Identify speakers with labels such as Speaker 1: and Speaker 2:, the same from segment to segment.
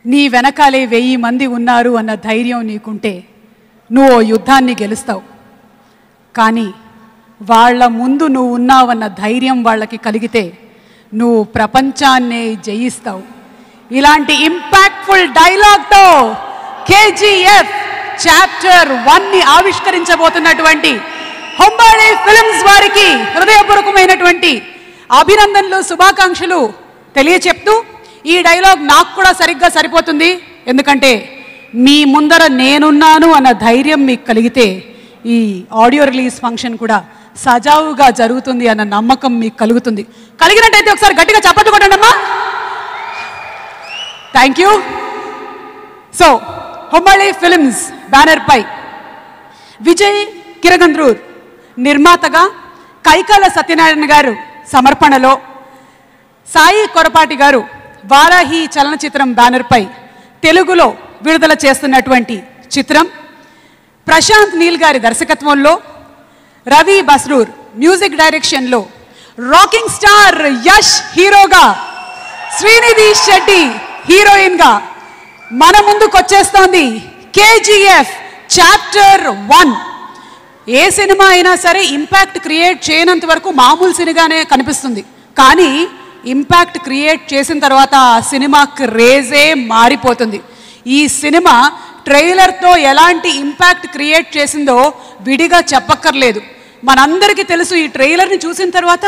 Speaker 1: నీ వెనకాలే 1000 మంది ఉన్నారు అన్న ధైర్యం నీకుంటే నువ్వు యుద్ధాన్ని గెలుస్తావు. కానీ వాళ్ళ ముందు నువ్వు ఉన్నావన్న ధైర్యం వాళ్ళకి కలిగితే నువ్వు ప్రపంచాన్నే జయిస్తావు. ఇలాంటి ఇంపాక్ట్ఫుల్ డైలాగ్తో కేజీఎఫ్ చాప్టర్ 1ని ఆవిష్కరించబోతున్నటువంటి హొంబాళే ఫిల్మ్స్ వారికి హృదయపూర్వకమైనటువంటి అభినందనలు, శుభాకాంక్షలు తెలియచెప్తూ ఈ డైలాగ్ నాకు కూడా సరిగ్గా సరిపోతుంది. ఎందుకంటే మీ ముందర నేనున్నాను అన్న ధైర్యం మీకు కలిగితే ఈ ఆడియో రిలీజ్ ఫంక్షన్ కూడా సజావుగా జరుగుతుంది అన్న నమ్మకం మీకు కలుగుతుంది. కలిగినట్టయితే ఒకసారి గట్టిగా చప్పట్లు కొట్టండి అమ్మా. Thank you. So Hombale films banner పై విజయ్ కిరగంద్రూర్ నిర్మాతగా కైకాల సత్యనారాయణ గారు సమర్పణలో సాయి కొరపాటి గారు వారాహి చలనచిత్రం బ్యానర్ పై తెలుగులో విడుదల చేస్తున్నటువంటి చిత్రం, ప్రశాంత్ నీల్ గారి దర్శకత్వంలో రవి బస్రూర్ మ్యూజిక్ డైరెక్షన్లో రాకింగ్ స్టార్ యష్ హీరోగా, శ్రీనిధి శెట్టి హీరోయిన్గా మన ముందుకు వచ్చేస్తోంది కేజీఎఫ్ చాప్టర్ 1. ఏ సినిమా అయినా సరే ఇంపాక్ట్ క్రియేట్ చేయనంత వరకు మామూలు సినిమాగానే కనిపిస్తుంది. కానీ ఇంపాక్ట్ క్రియేట్ చేసిన తర్వాత ఆ సినిమా క్రేజే మారిపోతుంది. ఈ సినిమా ట్రైలర్తో ఎలాంటి ఇంపాక్ట్ క్రియేట్ చేసిందో విడిగా చెప్పక్కర్లేదు. మనందరికీ తెలుసు. ఈ ట్రైలర్ని చూసిన తర్వాత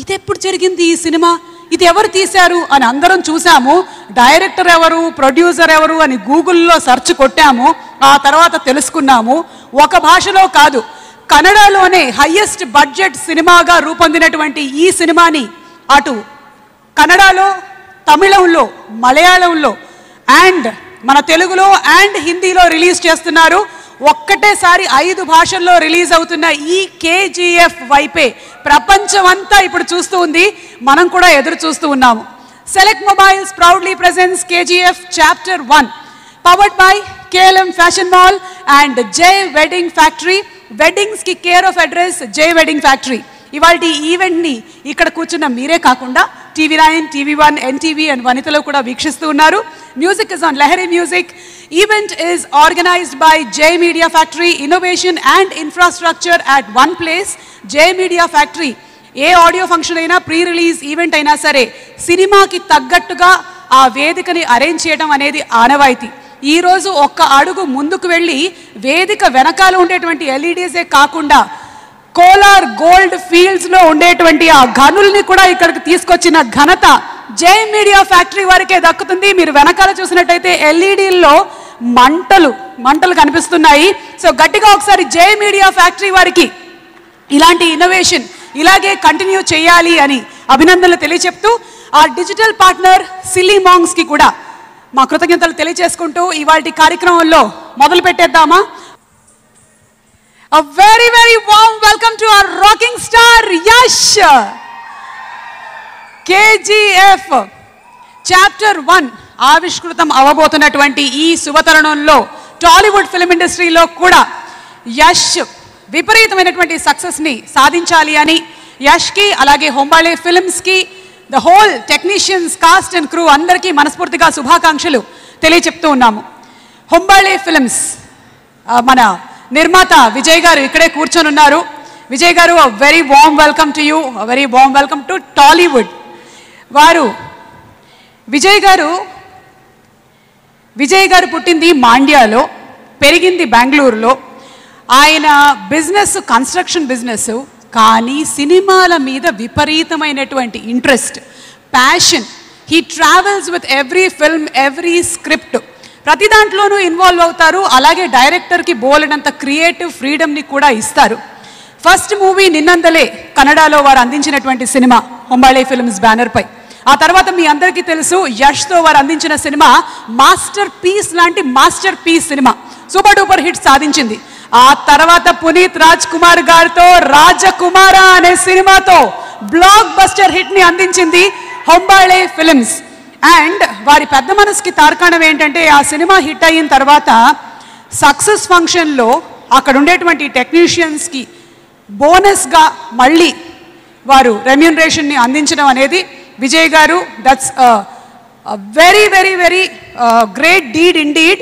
Speaker 1: ఇది ఎప్పుడు జరిగింది, ఈ సినిమా ఇది ఎవరు తీశారు అని అందరం చూసాము. డైరెక్టర్ ఎవరు, ప్రొడ్యూసర్ ఎవరు అని గూగుల్లో సెర్చ్ కొట్టాము. ఆ తర్వాత తెలుసుకున్నాము. ఒక భాషలో కాదు, కన్నడలోనే హయ్యెస్ట్ బడ్జెట్ సినిమాగా రూపొందినటువంటి ఈ సినిమాని అటు కన్నడలో, తమిళంలో, మలయాళంలో అండ్ మన తెలుగులో అండ్ హిందీలో రిలీజ్ చేస్తున్నారు. ఒక్కటేసారి 5 భాషల్లో రిలీజ్ అవుతున్న ఈ కేజీఎఫ్ వైపే ప్రపంచం అంతా ఇప్పుడు చూస్తూ ఉంది. మనం కూడా ఎదురు చూస్తూ ఉన్నాము. Select mobiles proudly presents KGF chapter 1, powered by KLM fashion mall and J wedding factory. Weddings కి care of address J wedding factory. ఇవాళ ఈ ఈవెంట్ని ఇక్కడ కూర్చున్న మీరే కాకుండా TV9, TV1, NTV అండ్ వనితలో కూడా వీక్షిస్తూ ఉన్నారు. Music is on Lahari music. Event is organised by J media factory. Innovation and infrastructure at one place. J media factory A audio function అయినా, ప్రీ రిలీజ్ ఈవెంట్ అయినా సరే సినిమాకి తగ్గట్టుగా ఆ వేదికని అరేంజ్ చేయడం అనేది ఆనవాయితీ. ఈరోజు ఒక్క అడుగు ముందుకు వెళ్ళి వేదిక వెనకాల ఉండేటువంటి ఎల్ఈడీసే కాకుండా కోలార్ గోల్డ్ ఫీల్డ్స్లో ఉండేటువంటి ఆ గనుల్ని కూడా ఇక్కడికి తీసుకొచ్చిన ఘనత జే మీడియా ఫ్యాక్టరీ వారికే దక్కుతుంది. మీరు వెనకాల చూసినట్టయితే ఎల్ఈడీల్లో మంటలు కనిపిస్తున్నాయి. సో గట్టిగా ఒకసారి జే మీడియా ఫ్యాక్టరీ వారికి ఇలాంటి ఇన్నోవేషన్ ఇలాగే కంటిన్యూ చేయాలి అని అభినందనలు తెలియచెప్తూ, ఆ డిజిటల్ పార్ట్నర్ సిల్లీ మాంగ్స్కి కూడా మా కృతజ్ఞతలు తెలియచేసుకుంటూ ఇవాల్టి కార్యక్రమంలో మొదలు పెట్టేద్దామా? A very, very warm welcome to our rocking star Yash. KGF Chapter 1 ఆవిష్కృతం అవబోతున్నటువంటి ఈ శుభతరుణంలో టాలీవుడ్ ఫిల్మ్ ఇండస్ట్రీలో కూడా యష్ విపరీతమైనటువంటి సక్సెస్ని సాధించాలి అని యష్కి, అలాగే హొంబాళే ఫిల్మ్స్కి, the whole technicians, cast and crew అందరికీ మనస్ఫూర్తిగా శుభాకాంక్షలు తెలియచెప్తూ ఉన్నాము. హొంబాళే ఫిల్మ్స్ మన నిర్మాత విజయ్ గారు ఇక్కడే కూర్చొని ఉన్నారు. Vijay garu, very warm welcome to you, very warm welcome to Tollywood. Vijay garu పుట్టింది మాండ్యాలో, పెరిగింది బెంగళూరులో. ఆయన బిజినెస్ కన్స్ట్రక్షన్ బిజినెస్, కానీ సినిమాల మీద విపరీతమైనటువంటి interest, passion. He travels with every film, every script, ప్రతి దాంట్లోనూ ఇన్వాల్వ్ అవుతారు. అలాగే డైరెక్టర్కి బోలెడంత క్రియేటివ్ ఫ్రీడమ్ని కూడా ఇస్తారు. ఫస్ట్ మూవీ నిన్నందలే కన్నడలో వారు అందించినటువంటి సినిమా హొంబాళే ఫిల్మ్స్ బ్యానర్ పై. ఆ తర్వాత మీ అందరికీ తెలుసు, యష్తో వారు అందించిన సినిమా మాస్టర్ పీస్ లాంటి masterpiece cinema super duper hit సాధించింది. ఆ తర్వాత పునీత్ రాజ్ కుమార్ గారితో రాజకుమార అనే సినిమాతో బ్లాక్ బస్టర్ హిట్ని అందించింది హొంబాళే ఫిల్మ్స్. అండ్ వారి పెద్ద మనసుకి తార్కాణం ఏంటంటే, ఆ సినిమా హిట్ అయిన తర్వాత సక్సెస్ ఫంక్షన్లో అక్కడ ఉండేటువంటి టెక్నీషియన్స్కి బోనస్గా మళ్ళీ వారు రెమ్యూనరేషన్ని అందించడం అనేది విజయ్ గారు, that's a very, very, very great deed indeed.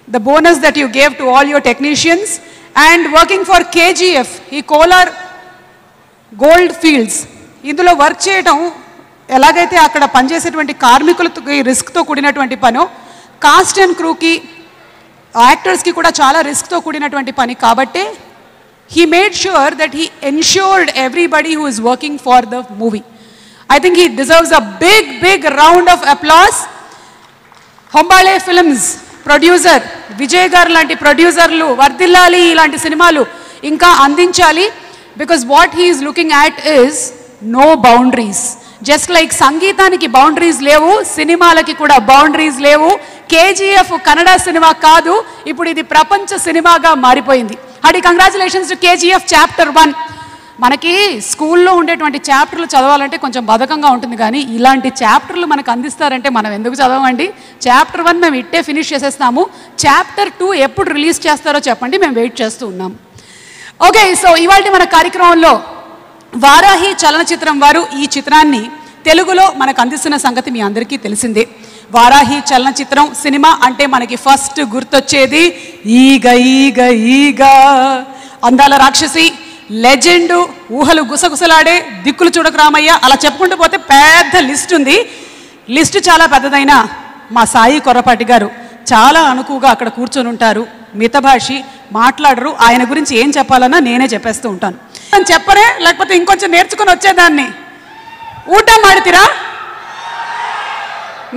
Speaker 1: The bonus that you gave to all your technicians and working for KGF, ఈ కోలార్ గోల్డ్ ఫీల్డ్స్, ఇందులో వర్క్ చేయడం ఎలాగైతే అక్కడ పనిచేసేటువంటి కార్మికులతో రిస్క్తో కూడినటువంటి పనో, కాస్ట్ అండ్ క్రూకి యాక్టర్స్కి కూడా చాలా రిస్క్తో కూడినటువంటి పని కాబట్టి he made sure that he ensured everybody who is working for the movie. I think he deserves a big, big round of applause. Hombale Films producer Vijay garu లాంటి ప్రొడ్యూసర్లు వర్ధిల్లాలి, ఇలాంటి సినిమాలు ఇంకా అందించాలి. Because what he is looking at is no boundaries. Just like సంగీతానికి boundaries లేవు, సినిమాలకి కూడా బౌండరీస్ లేవు. కేజీఎఫ్ కన్నడ సినిమా కాదు, ఇప్పుడు ఇది ప్రపంచ సినిమాగా మారిపోయింది. Hearty congratulations to KGF chapter 1. మనకి స్కూల్లో ఉండేటువంటి చాప్టర్లు చదవాలంటే కొంచెం బద్ధకంగా ఉంటుంది, కానీ ఇలాంటి చాప్టర్లు మనకు అందిస్తారంటే మనం ఎందుకు చదవండి? చాప్టర్ 1 మేము ఇట్టే ఫినిష్ చేసేస్తాము. చాప్టర్ 2 ఎప్పుడు రిలీజ్ చేస్తారో చెప్పండి, మేము వెయిట్ చేస్తూ ఉన్నాం. ఓకే, సో ఇవాళ మన కార్యక్రమంలో వారాహి చలనచిత్రం వారు ఈ చిత్రాన్ని తెలుగులో మనకు అందిస్తున్న సంగతి మీ అందరికీ తెలిసిందే. వారాహి చలనచిత్రం సినిమా అంటే మనకి ఫస్ట్ గుర్తొచ్చేది ఈగ ఈగ ఈగ, అందాల రాక్షసి, లెజెండు, ఊహలు గుసగుసలాడే, దిక్కులు చూడకు రామయ్య, అలా చెప్పుకుంటూ పోతే పెద్ద లిస్ట్ ఉంది. లిస్ట్ చాలా పెద్దదైనా మా సాయి కొర్రపాటి గారు చాలా అనుకువగా అక్కడ కూర్చొని ఉంటారు, మితభాషి, మాట్లాడరు. ఆయన గురించి ఏం చెప్పాలన్నా నేనే చెప్పేస్తూ ఉంటాను. చెప్పరే, లేకపోతే ఇంకొంచెం నేర్చుకుని వచ్చేదాన్ని. ఊట మాడితీరా,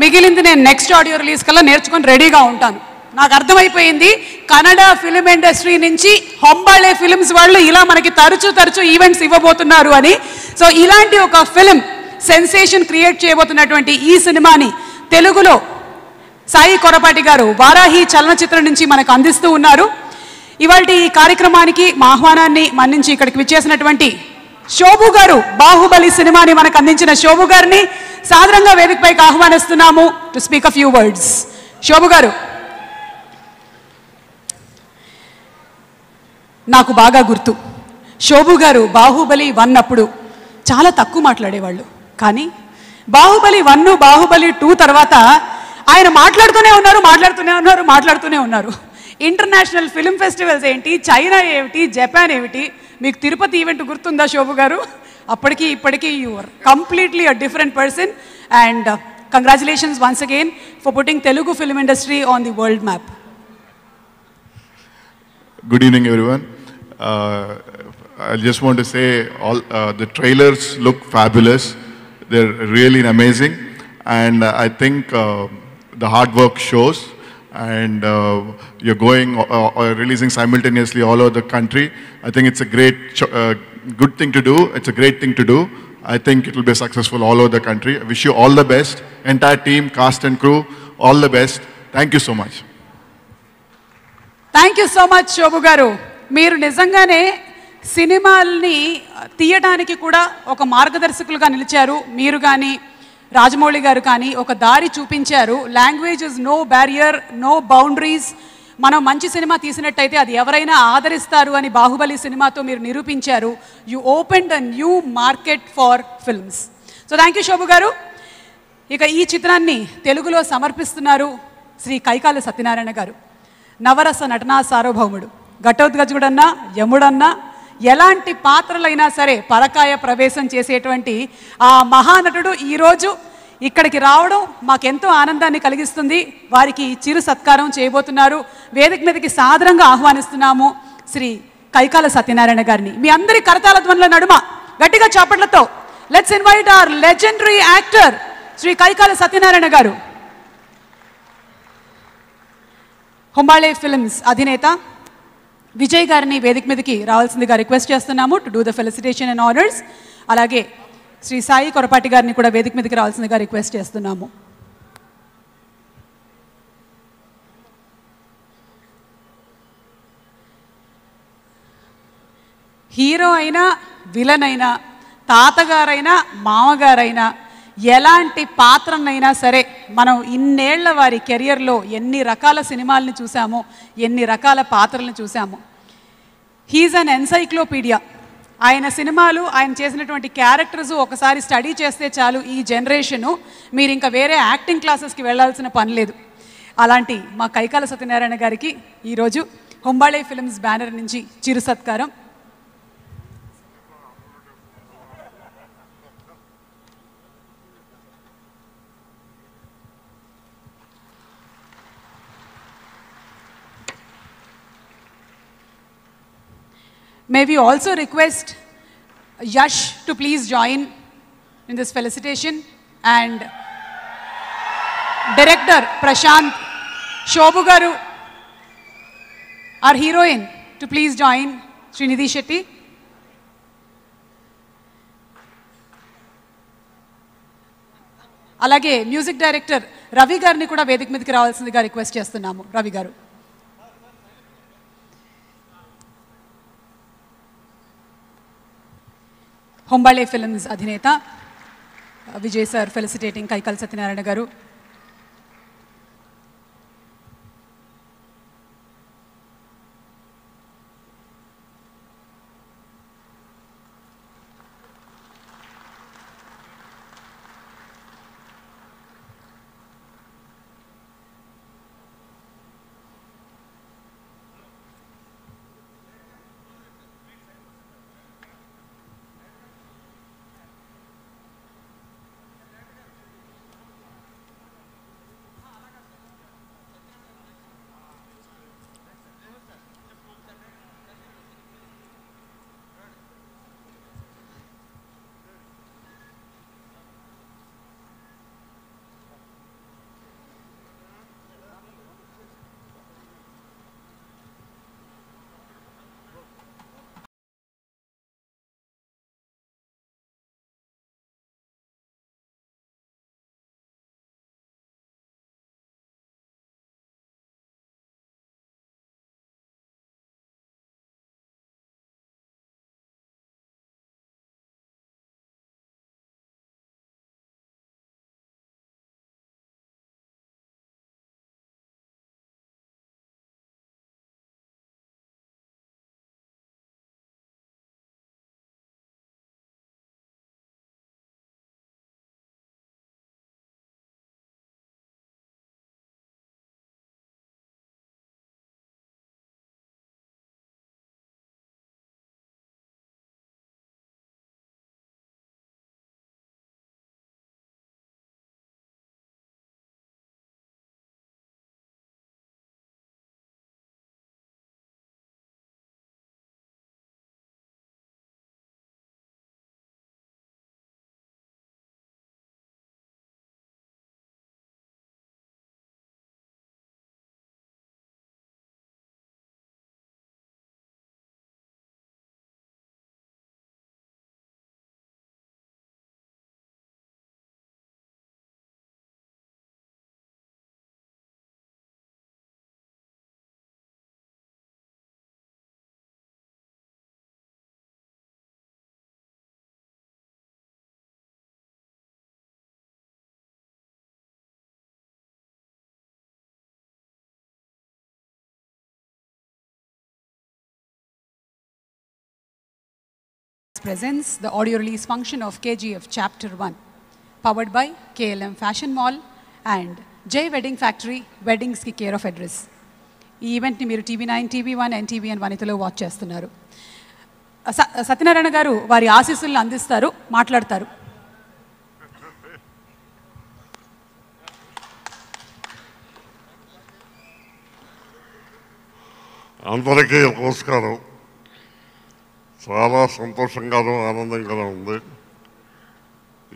Speaker 1: మిగిలింది నేను నెక్స్ట్ ఆడియో రిలీజ్ కల్లా నేర్చుకొని రెడీగా ఉంటాను. నాకు అర్థమైపోయింది, కన్నడ ఫిలిం ఇండస్ట్రీ నుంచి హొంబాళే ఫిలిమ్స్ వాళ్ళు ఇలా మనకి తరచూ ఈవెంట్స్ ఇవ్వబోతున్నారు అని. సో ఇలాంటి ఒక ఫిలిం సెన్సేషన్ క్రియేట్ చేయబోతున్నటువంటి ఈ సినిమాని తెలుగులో సాయి కొర్రపాటి గారు వారాహి చలనచిత్రం నుంచి మనకు అందిస్తూ ఉన్నారు. ఇవాళ ఈ కార్యక్రమానికి మా ఆహ్వానాన్ని మన్నించి ఇక్కడికి విచ్చేసినటువంటి శోభు గారు, బాహుబలి సినిమాని మనకు అందించిన శోభు గారిని సాదరంగా వేదికపైకి ఆహ్వానిస్తున్నాము to speak a few words. Shobu గారు, నాకు బాగా గుర్తు, శోభు గారు బాహుబలి 1 అప్పుడు చాలా తక్కువ మాట్లాడేవాళ్ళు, కానీ బాహుబలి 1, బాహుబలి 2 తర్వాత ఆయన మాట్లాడుతూనే ఉన్నారు. ఇంటర్నేషనల్ ఫిల్మ్ ఫెస్టివల్స్ ఏంటి, చైనా ఏమిటి, జపాన్ ఏమిటి, మీకు తిరుపతి ఈవెంట్ గుర్తుందా శోభు గారు? అప్పటికి ఇప్పటికీ you are completely a different person and congratulations once again for putting Telugu film industry on the world map.
Speaker 2: Good evening, everyone. I just want to say all the trailers look fabulous. They're really amazing, and I think the hard work shows. And you're going releasing simultaneously all over the country. I think it's a great, good thing to do. It's a great thing to do. I think it will be successful all over the country. I wish you all the best. Entire team, cast and crew, all the best. Thank you so much.
Speaker 1: Thank you so much Shobu గారు. మీరు నిజంగానే సినిమాల్ని తీయడానికి కూడా ఒక మార్గదర్శకులుగా నిలిచారు. మీరు కానీ రాజమౌళి గారు కానీ ఒక దారి చూపించారు. Language is no barrier, no boundaries. మనం మంచి సినిమా తీసినట్టయితే అది ఎవరైనా ఆదరిస్తారు అని బాహుబలి సినిమాతో మీరు నిరూపించారు. You opened a new market for films. So thank you Shobu garu. ఇక ఈ చిత్రాన్ని తెలుగులో సమర్పిస్తున్నారు శ్రీ కైకాల సత్యనారాయణ గారు. నవరస నటనా సార్వభౌముడు, ఘటోద్గజుడన్నా, యముడన్నా, ఎలాంటి పాత్రలైనా సరే పరకాయ ప్రవేశం చేసేటువంటి ఆ మహానటుడు ఈరోజు ఇక్కడికి రావడం మాకెంతో ఆనందాన్ని కలిగిస్తుంది. వారికి చిరు సత్కారం చేయబోతున్నారు. వేదిక మీదకి సాదరంగా ఆహ్వానిస్తున్నాము శ్రీ కైకాల సత్యనారాయణ గారిని. మీ అందరి కరతాళ ధ్వనుల నడుమ గట్టిగా చాపట్లతో let's invite our legendary actor Shri Kaikala Satyanarayana గారు. హొంబాళే ఫిల్మ్స్ అధినేత విజయ్ గారిని వేదిక మీదకి రావాల్సిందిగా రిక్వెస్ట్ చేస్తున్నాము to do the felicitation and honours. అలాగే శ్రీ సాయి కొర్రపాటి గారిని కూడా వేదిక మీదకి రావాల్సిందిగా రిక్వెస్ట్ చేస్తున్నాము. హీరో అయినా, విలన్ అయినా, తాతగారైనా, మామగారైనా, ఎలాంటి పాత్రనైనా సరే మనం ఇన్నేళ్ల వారి కెరియర్లో ఎన్ని రకాల సినిమాలని చూసామో, ఎన్ని రకాల పాత్రలను చూసామో. హీఈస్ అన్ ఎన్సైక్లోపీడియా. ఆయన సినిమాలు ఆయన చేసినటువంటి క్యారెక్టర్స్ ఒకసారి స్టడీ చేస్తే చాలు ఈ జనరేషను మీరు ఇంకా వేరే యాక్టింగ్ క్లాసెస్కి వెళ్ళాల్సిన పని లేదు. అలాంటి మా కైకాల సత్యనారాయణ గారికి ఈరోజు హొంబాళే ఫిల్మ్స్ బ్యానర్ నుంచి చిరు సత్కారం. May we also request Yash to please join in this felicitation, and director Prashant, Shobhu garu, our heroine, to please join, Srinidhi Shetty. అలాగే మ్యూజిక్ డైరెక్టర్ రవి గారిని కూడా వేదిక మీదకి రావాల్సిందిగా రిక్వెస్ట్ చేస్తున్నాము. రవి గారు. హొంబాళే ఫిల్మ్స్ అధినేత విజయ్ సార్ ఫెలిసిటేటింగ్ కైకాల సత్యనారాయణ గారు. Presents the audio release function of KGF Chapter 1, powered by KLM Fashion Mall and J Wedding Factory, Weddings ki care of address. ఈ ఈవెంట్ని మీరు TV9, TV1, NTV and వనితలో watch చేస్తున్నారు. సత్యనారాయణ గారు వారి ఆశీస్సులను అందిస్తారు, మాట్లాడతారు.
Speaker 3: అందరికీ నమస్కారం. చాలా సంతోషంగానూ ఆనందంగానూ ఉంది.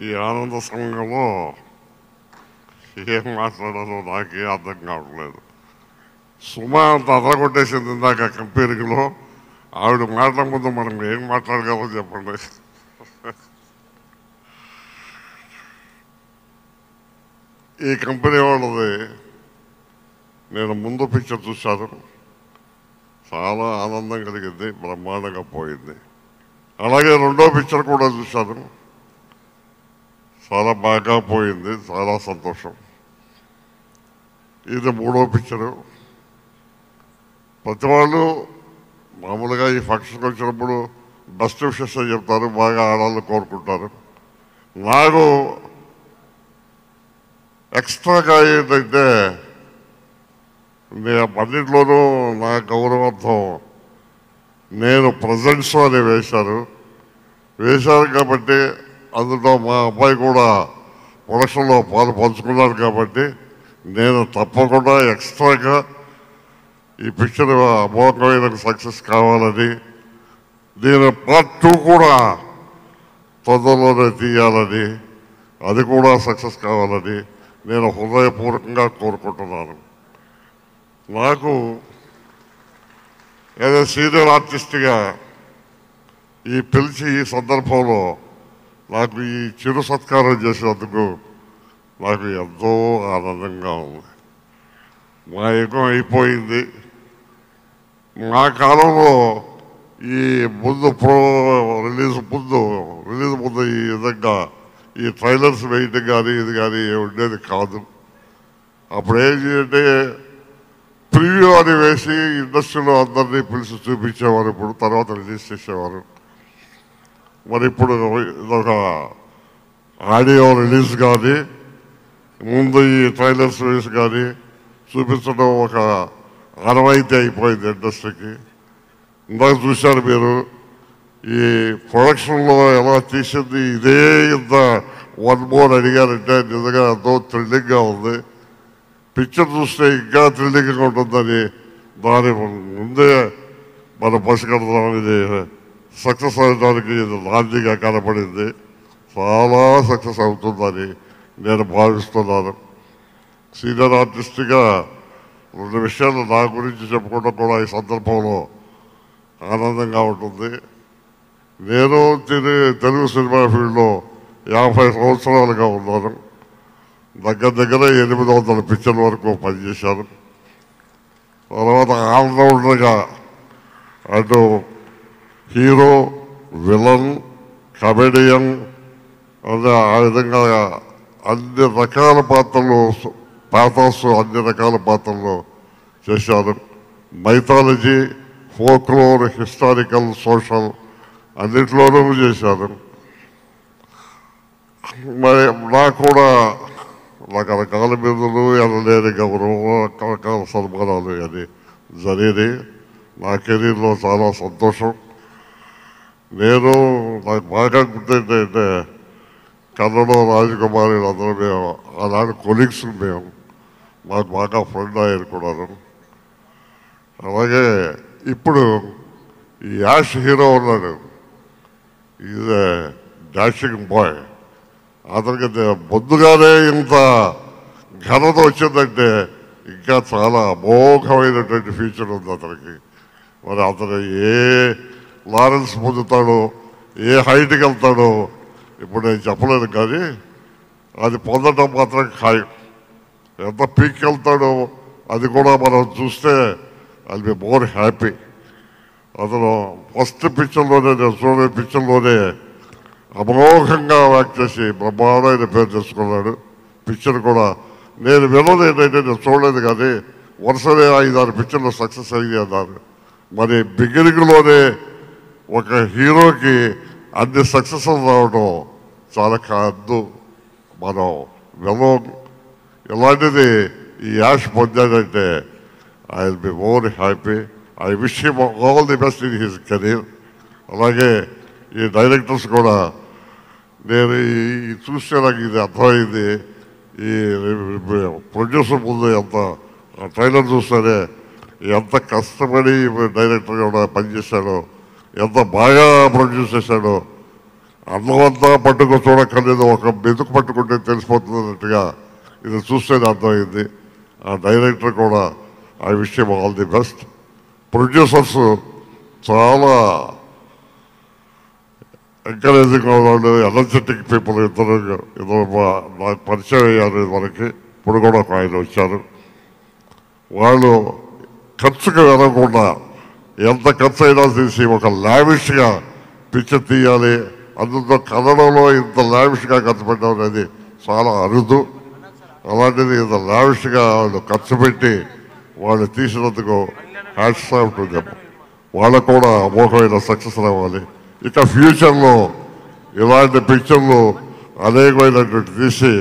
Speaker 3: ఈ ఆనంద సమయంలో ఏం మాట్లాడాలో నాకే అర్థం కావట్లేదు. సుమా అంత అదరగొట్టేసింది ఇందాక కంపెనీలో. ఆవిడ మాటల ముందు మనం ఏం మాట్లాడగలమో చెప్పండి. ఈ కంపెనీ వాళ్ళది నేను ముందు పిక్చర్ చూశాను, చాలా ఆనందం కలిగింది, బ్రహ్మాండంగా పోయింది. అలాగే రెండో పిక్చర్ కూడా చూశాను, చాలా బాగా పోయింది, చాలా సంతోషం. ఇది మూడో పిక్చరు. ప్రతి వాళ్ళు మామూలుగా ఈ ఫంక్షన్కి వచ్చినప్పుడు బెస్ట్ విషెస్ చెప్తారు, బాగా ఆడాలని కోరుకుంటారు. నాకు ఎక్స్ట్రాగా ఏంటంటే నేను అన్నింటిలోనూ నా గౌరవార్థం నేను ప్రజెంట్స్ అని వేశారు కాబట్టి అందులో మా అబ్బాయి కూడా ప్రొడక్షన్లో పాలు పంచుకున్నాడు కాబట్టి నేను తప్పకుండా ఎక్స్ట్రాగా ఈ పిక్చర్ అమోఘమైన సక్సెస్ కావాలని, దీని పార్ట్ 2 కూడా తొందరలోనే తీయాలని, అది కూడా సక్సెస్ కావాలని నేను హృదయపూర్వకంగా కోరుకుంటున్నాను. నాకు ఏదో సీనియర్ ఆర్టిస్ట్గా ఈ పిలిచి ఈ సందర్భంలో నాకు ఈ చిరు సత్కారం చేసినందుకు నాకు ఎంతో ఆనందంగా ఉంది. మా యుగం అయిపోయింది. మా కాలంలో ఈ ముందు రిలీజ్ ముందు ఈ విధంగా ఈ ట్రైలర్స్ వేయటం కానీ ఇది కానీ ఉండేది కాదు. అప్పుడు ఏం చేయంటే ప్రివ్యూ అని వేసి ఇండస్ట్రీలో అందరినీ పిలిచి చూపించేవారు. ఇప్పుడు తర్వాత రిలీజ్ చేసేవారు. మరి ఇప్పుడు ఇదొక ఆడియో రిలీజ్ కానీ ముందు ఈ ట్రైలర్స్ వేసి కానీ చూపించడం ఒక ఆనవాయితీ అయిపోయింది ఇండస్ట్రీకి. ఇందాక చూశారు మీరు ఈ ప్రొడక్షన్లో ఎలా తీసింది. ఇదే ఇంత 1 more అడిగారంటే నిజంగా ఎంతో థ్రిల్లింగ్గా ఉంది. పిక్చర్ చూస్తే ఇంకా థ్రిల్లింగ్గా ఉంటుందని దాని ముందే మనం పసిగడదాం. ఇది సక్సెస్ అవడానికి ఇది నాందిగా కనపడింది. చాలా సక్సెస్ అవుతుందని నేను భావిస్తున్నాను. సీనియర్ ఆర్టిస్ట్గా 2 విషయాలు నా గురించి చెప్పుకోవడం కూడా ఈ సందర్భంలో ఆనందంగా ఉంటుంది. నేను తెలుగు సినిమా ఫీల్డ్లో 50 సంవత్సరాలుగా ఉన్నాను. దగ్గర 800 పిక్చర్ల వరకు పనిచేశాను. తర్వాత ఆల్రౌండర్గా అటు హీరో, విలన్, కమెడియన్ అదే ఆ విధంగా అన్ని రకాల పాత్రలు అన్ని రకాల పాత్రలు చేశాను. మైథాలజీ, ఫోక్లోర్, హిస్టారికల్, సోషల్ అన్నింటిలోనూ చేశాను. మరి నాకు కూడా రకరకాల బిరుదులు, ఎనలేని గౌరవం, రకరకాల సన్మానాలు అని జరిగినాయి. నా కెరీర్లో చాలా సంతోషం. నాకు బాగా గుర్తేంటంటే కన్నడలో రాజకుమారి అందరూ మేము ఆనాడు కొలీగ్స్ మాకు బాగా ఫ్రెండ్ అయ్యారు కూడా. అలాగే ఇప్పుడు ఈ యాష్ హీరో ఉన్నాడు, ఈజ్ డాషింగ్ బాయ్. అతనికి ముందుగానే ఇంత ఘనత వచ్చిందంటే ఇంకా చాలా అమోఘమైనటువంటి ఫ్యూచర్ ఉంది అతనికి. మరి అతను ఏ లారెన్స్ పొందుతాడో, ఏ హైట్కి వెళ్తాడో ఇప్పుడు నేను చెప్పలేను, కానీ అది పొందడం మాత్రం ఖాయం. ఎంత పీక్కి వెళ్తాడో అది కూడా మనం చూస్తే ఐల్ బి మోర్ హ్యాపీ. అతను ఫస్ట్ పిక్చర్లోనే, నేను చూడని పిక్చర్లోనే అమోఘంగా యాక్ట్ చేసి బ్రహ్మాండమైన పేరు తెచ్చుకున్నాడు. పిక్చర్ కూడా నేను వినోదం ఏంటంటే నేను చూడలేదు, కానీ వరుసనే 5-6 పిక్చర్లు సక్సెస్ అయ్యి అన్నారు. మరి బిగినింగ్లోనే ఒక హీరోకి అన్ని సక్సెస్ రావడం చాలా కాదు. మనం ఎలాంటిది ఈ యాష్ పొందాడంటే I will be more happy. I wish him all the best in his career. అలాగే ఈ డైరెక్టర్స్ కూడా నేను ఈ చూస్తే నాకు ఇది అర్థమైంది. ఈ ప్రొడ్యూసర్ ముందు ఎంత ట్రైలర్ చూస్తేనే ఎంత కష్టపడి డైరెక్టర్ కూడా పనిచేశాడో, ఎంత బాగా ప్రొడ్యూస్ చేశాడో. అన్నమంతా పట్టుకు చూడక్కర్లేదు, ఒక మెతుకు పట్టుకుంటే తెలిసిపోతున్నట్టుగా ఇది చూస్తేనే అర్థమైంది. ఆ డైరెక్టర్ కూడా I wish him all the best. Producers చాలా ఎంకరేజింగ్ వాళ్ళు, ఎనర్జెటిక్ పీపుల్ ఇద్దరు నాకు పరిచయం అయ్యారు మనకి. ఇప్పుడు కూడా ఒక ఆయన వచ్చారు. వాళ్ళు ఖర్చుకు వెళ్ళకుండా ఎంత ఖర్చు అయినా తీసి ఒక లావిష్గా పిక్చర్ తీయాలి. అందులో కన్నడంలో ఇంత లావిష్గా ఖర్చు పెట్టడం అనేది చాలా అరుదు. అలాంటిది ఇంత లావిష్గా వాళ్ళు ఖర్చు పెట్టి వాళ్ళు తీసినందుకు హ్యాట్స్ ఆఫ్ టు దెమ్. వాళ్ళకు కూడా అమోఘమైన సక్సెస్ రావాలి. ఇక ఫ్యూచర్లో ఇలాంటి పిక్చర్లు అనేకమైనటువంటి తీసి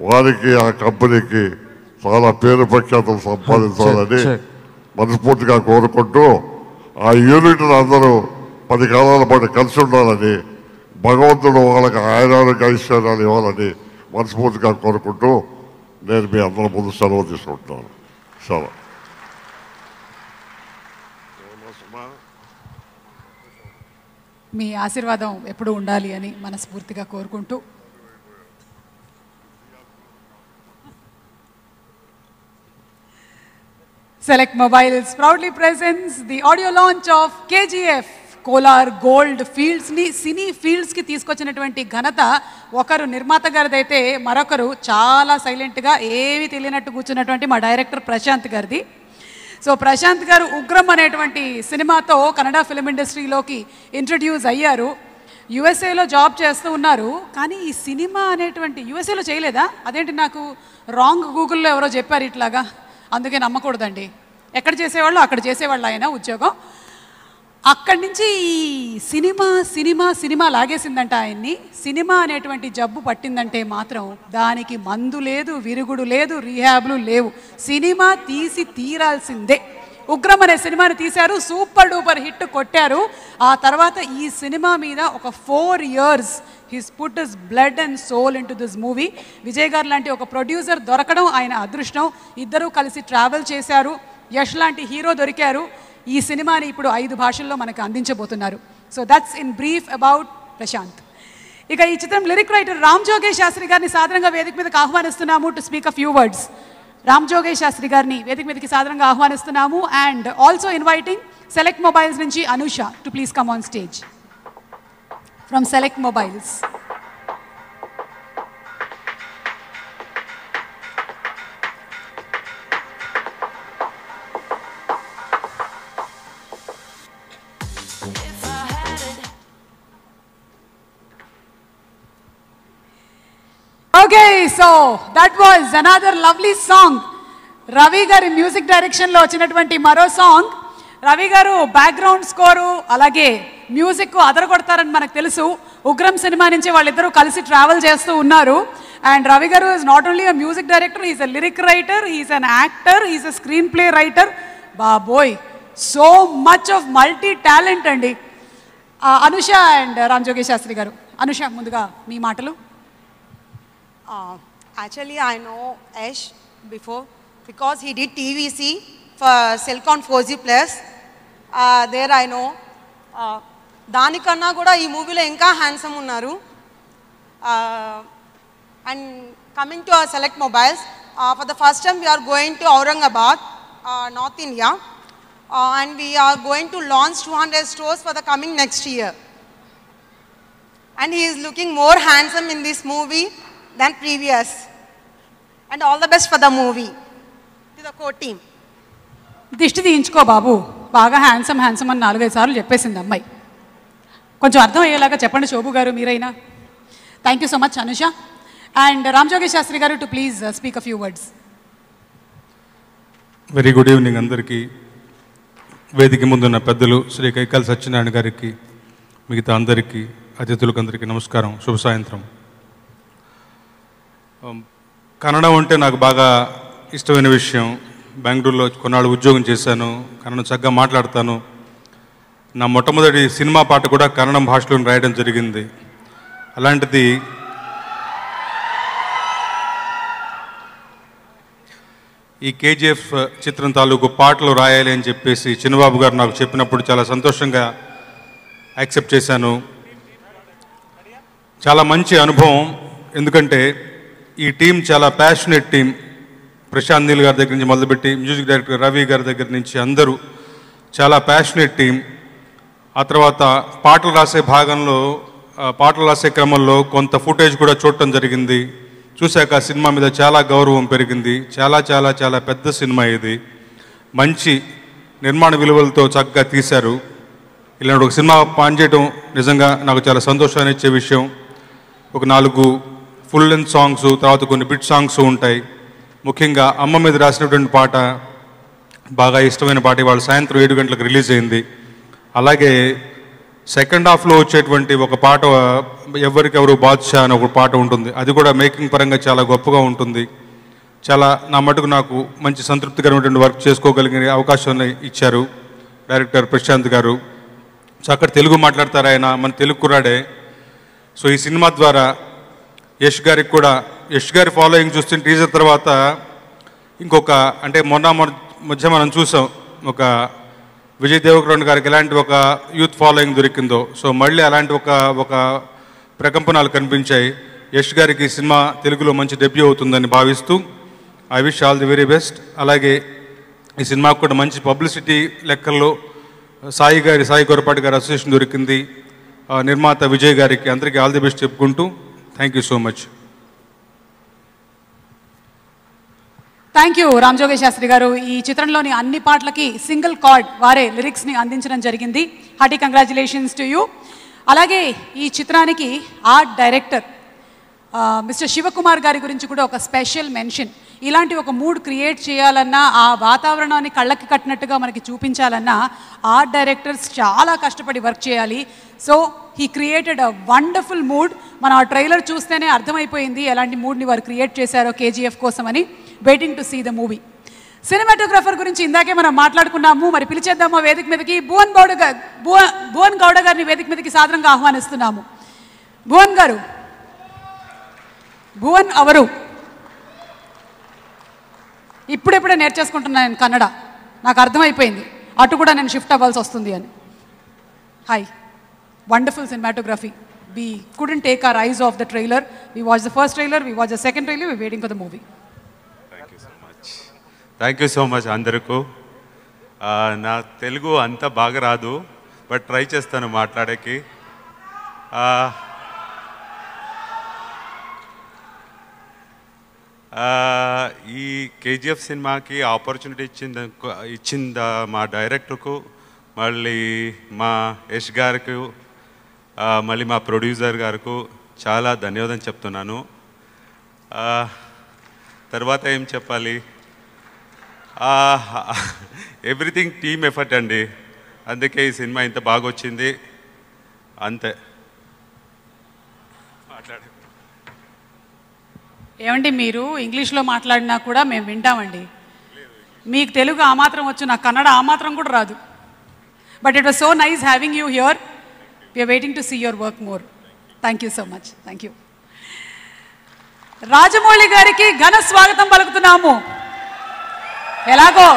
Speaker 3: వారికి ఆ కంపెనీకి చాలా పేరు ప్రఖ్యాతులు సంపాదించాలని మనస్ఫూర్తిగా కోరుకుంటూ ఆ యూనిట్ అందరూ 10 కాలాల పాటు కలిసి ఉండాలని భగవంతుడు వాళ్ళకి ఆయురారోగ్య ఐశ్వర్యాలు ఇవ్వాలని మనస్ఫూర్తిగా కోరుకుంటూ నేను మీ అందరి ముందు సెలవు తీసుకుంటున్నాను. సెలవు.
Speaker 1: మీ ఆశీర్వాదం ఎప్పుడూ ఉండాలి అని మనస్ఫూర్తిగా కోరుకుంటూ Select Mobiles proudly presents the audio launch of KGF Kolar Gold Fields ni cine fields కి తీసుకొచ్చినటువంటి ఘనత ఒకరు నిర్మాత గారిదైతే మరొకరు చాలా సైలెంట్ గా ఏవి తెలియనట్టు కూర్చున్నటువంటి మా డైరెక్టర్ ప్రశాంత్ గారిది. సో ప్రశాంత్ గారు ఉగ్రం అనేటువంటి సినిమాతో కన్నడ ఫిల్మ్ ఇండస్ట్రీలోకి ఇంట్రడ్యూస్ అయ్యారు. యుఎస్ఏలో జాబ్ చేస్తూ ఉన్నారు. కానీ ఈ సినిమా అనేటువంటి యుఎస్ఏలో చేయలేదా? అదేంటి నాకు రాంగ్ గూగుల్లో ఎవరో చెప్పారు ఇట్లాగా, అందుకే నమ్మకూడదండి. ఎక్కడ చేసేవాళ్ళు అక్కడ చేసేవాళ్ళు ఆయన ఉద్యోగం. అక్కడి నుంచి ఈ సినిమా సినిమా సినిమా లాగేసిందంట ఆయన్ని. సినిమా అనేటువంటి జబ్బు పట్టిందంటే మాత్రం దానికి మందు లేదు, విరుగుడు లేదు, రీహాబ్లు లేవు. సినిమా తీసి తీరాల్సిందే. ఉగ్రం అనే సినిమాని తీశారు, సూపర్ డూపర్ హిట్ కొట్టారు. ఆ తర్వాత ఈ సినిమా మీద ఒక 4 years he's put his blood and soul into this movie. Vijay garu లాంటి ఒక ప్రొడ్యూసర్ దొరకడం ఆయన అదృష్టం. ఇద్దరూ కలిసి ట్రావెల్ చేశారు. యష్ లాంటి హీరో దొరికారు. ఈ సినిమాని ఇప్పుడు 5 భాషల్లో మనకు అందించబోతున్నారు. So that's in brief about Prashanth. ఇక ఈ చిత్రం లిరిక్ రైటర్ రామ్ జోగేష్ శాస్త్రి గారిని సాధారణంగా వేదిక మీదకి ఆహ్వానిస్తున్నాము to speak a few words. Ram జోగేష్ శాస్త్రి గారిని వేదిక మీదకి సాధారణంగా ఆహ్వానిస్తున్నాము. And also inviting select mobiles నుంచి Anusha to please come on stage from select mobiles. Okay, so that was another lovely song. Ravi గారి మ్యూజిక్ డైరెక్షన్లో వచ్చినటువంటి మరో సాంగ్. రవి గారు బ్యాక్గ్రౌండ్ స్కోరు అలాగే మ్యూజిక్ అదరగొడతారని మనకు తెలుసు. ఉగ్రం సినిమా నుంచి వాళ్ళిద్దరూ కలిసి ట్రావెల్ చేస్తూ ఉన్నారు. అండ్ రవి గారు is not only a music director, is a lyric writer, is an actor, is a screen play writer. బాబోయ్, so much of multi talent అండి. అనుష అండ్ రామ్ జోగేష్ శాస్త్రి గారు. అనుష, ముందుగా మీ మాటలు.
Speaker 4: Actually, I know Ash before because he did TVC for Cellcon 4G Plus. There I know. దానికన్నా కూడా ఈ మూవీలో ఇంకా హ్యాండ్సమ్ ఉన్నారు. And coming to our Select Mobiles, for the first time we are going to Aurangabad, North India, and we are going to launch 200 stores for the coming next year. And he is looking more handsome in this movie than previous. And all the best for the movie to the core team.
Speaker 1: దిష్టి తీయించుకో బాబు, బాగా handsome handsome అని 4-5 సార్లు చెప్పేసింది అమ్మాయి. కొంచెం అర్థం అయ్యేలాగా చెప్పండి శోభు గారు మీరైనా. Thank you so much Anusha. And Ram జోగేష్ శాస్త్రి గారు to please speak a few words.
Speaker 5: Very good evening అందరికీ. వేదిక ముందున్న పెద్దలు శ్రీ కైకాల సత్యనారాయణ గారికి, మిగతా అందరికీ, అతిథులకు అందరికీ నమస్కారం, శుభ సాయంత్రం. కన్నడం అంటే నాకు బాగా ఇష్టమైన విషయం. బెంగళూరులో కొన్నాళ్ళు ఉద్యోగం చేశాను, కన్నడం చక్కగా మాట్లాడతాను. నా మొట్టమొదటి సినిమా పాట కూడా కన్నడం భాషలో రాయడం జరిగింది. అలాంటిది ఈ కేజీఎఫ్ చిత్రం తాలూకు పాటలు రాయాలి అని చెప్పేసి చిన్నబాబు గారు నాకు చెప్పినప్పుడు చాలా సంతోషంగా యాక్సెప్ట్ చేశాను. చాలా మంచి అనుభవం. ఎందుకంటే ఈ టీం చాలా ప్యాషనేట్ టీం. ప్రశాంత్ నీల్ గారి దగ్గర నుంచి మొదలుపెట్టి మ్యూజిక్ డైరెక్టర్ రవి గారి దగ్గర నుంచి అందరూ చాలా ప్యాషనేట్ టీం. ఆ తర్వాత పాటలు రాసే భాగంలో, పాటలు రాసే క్రమంలో కొంత ఫుటేజ్ కూడా చూడటం జరిగింది. చూశాక సినిమా మీద చాలా గౌరవం పెరిగింది. చాలా చాలా చాలా పెద్ద సినిమా ఇది. మంచి నిర్మాణ విలువలతో చక్కగా తీశారు. ఇలాంటి ఒక సినిమా పనిచేయడం నిజంగా నాకు చాలా సంతోషాన్ని ఇచ్చే విషయం. ఒక 4 ఫుల్ లెంత్ సాంగ్స్, తర్వాత కొన్ని బిట్ సాంగ్స్ ఉంటాయి. ముఖ్యంగా అమ్మ మీద రాసినటువంటి పాట బాగా ఇష్టమైన పాట. ఇవాళ సాయంత్రం 7 గంటలకు రిలీజ్ అయింది. అలాగే సెకండ్ హాఫ్లో వచ్చేటువంటి ఒక పాట ఎవరికెవరు బాద్షా అని ఒక పాట ఉంటుంది. అది కూడా మేకింగ్ పరంగా చాలా గొప్పగా ఉంటుంది. చాలా నా మటుకు నాకు మంచి సంతృప్తికరమైనటువంటి వర్క్ చేసుకోగలిగిన అవకాశాన్ని ఇచ్చారు డైరెక్టర్ ప్రశాంత్ గారు. సో అక్కడ తెలుగు మాట్లాడతారు ఆయన, మన తెలుగు కుర్రాడే. సో ఈ సినిమా ద్వారా యష్ గారి ఫాలోయింగ్ చూస్తే టీజర్ తర్వాత ఇంకొక అంటే మధ్య మనం చూసాం ఒక విజయ్ దేవరకొండ గారికి ఎలాంటి ఒక యూత్ ఫాలోయింగ్ దొరికిందో. సో మళ్ళీ అలాంటి ఒక ప్రకంపనలు కనిపించాయి. యష్ గారికి సినిమా తెలుగులో మంచి డెబ్యూ అవుతుందని భావిస్తూ I wish all the very best. అలాగే ఈ సినిమాకు కూడా మంచి పబ్లిసిటీ లెక్కల్లో సాయి గొరపాటి గారి అసోసియేషన్ దొరికింది. నిర్మాత విజయ్ గారికి అందరికీ ఆల్ ది బెస్ట్ చెప్పుకుంటూ thank you so much.
Speaker 1: Thank you Ramajogi Sastry garu. ఈ చిత్రంలోని అన్ని పాటలకి సింగిల్ కార్డ్ వారే లిరిక్స్ని అందించడం జరిగింది. Hearty congratulations to you. అలాగే ఈ చిత్రానికి ఆర్ట్ డైరెక్టర్ మిస్టర్ శివకుమార్ గారి గురించి కూడా ఒక స్పెషల్ మెన్షన్. ఇలాంటి ఒక మూడ్ క్రియేట్ చేయాలన్నా, ఆ వాతావరణాన్ని కళ్ళకి కట్టినట్టుగా మనకి చూపించాలన్నా ఆర్ట్ డైరెక్టర్స్ చాలా కష్టపడి వర్క్ చేయాలి. So he created a wonderful mood. మనం ఆ ట్రైలర్ చూస్తేనే అర్థమైపోయింది ఎలాంటి మూడ్ని వారు క్రియేట్ చేశారో కేజీఎఫ్ కోసమని. Waiting to see the movie. Cinematographer గురించి ఇందాకే మనం మాట్లాడుకున్నాము. మరి పిలిచేద్దామా వేదిక మీదకి భువన్ గౌడ గారిని వేదిక మీదకి సాదరంగా ఆహ్వానిస్తున్నాము. భువన్ గారు, భువన్ అవరు ఇప్పుడెప్పుడే నేర్చేసుకుంటున్నాను కన్నడ. నాకు అర్థమైపోయింది అటు కూడా నేను షిఫ్ట్ అవ్వాల్సి వస్తుంది అని. Hi, wonderful cinematography. We couldn't take our eyes off the trailer. We watched the first trailer, we watched the second trailer, we're waiting for the movie.
Speaker 6: Thank you so much అందరికీ. నా తెలుగు అంత బాగా రాదు, but try చేస్తాను మాట్లాడేకి. ఈ KGF సినిమాకి opportunity ఇచ్చింది మా డైరెక్టర్కు, మళ్ళీ మా యష్ గారికి, మళ్ళీ మా ప్రొడ్యూసర్ గారికి చాలా ధన్యవాదం చెప్తున్నాను. తర్వాత ఏం చెప్పాలి, ఎవ్రీథింగ్ టీమ్ ఎఫర్ట్ అండి, అందుకే ఈ సినిమా ఇంత బాగా వచ్చింది. అంతే.
Speaker 1: ఏమండి, మీరు ఇంగ్లీష్లో మాట్లాడినా కూడా మేము వింటామండి. మీకు తెలుగు ఆ మాత్రం వచ్చు, నాకు కన్నడ ఆ మాత్రం కూడా రాదు. But it was so nice having you here. We're waiting to see your work more. Thank you so much. Thank you. Rajamouli గారికి ఘన స్వాగతం పలుకుతున్నాము. ఎలాగో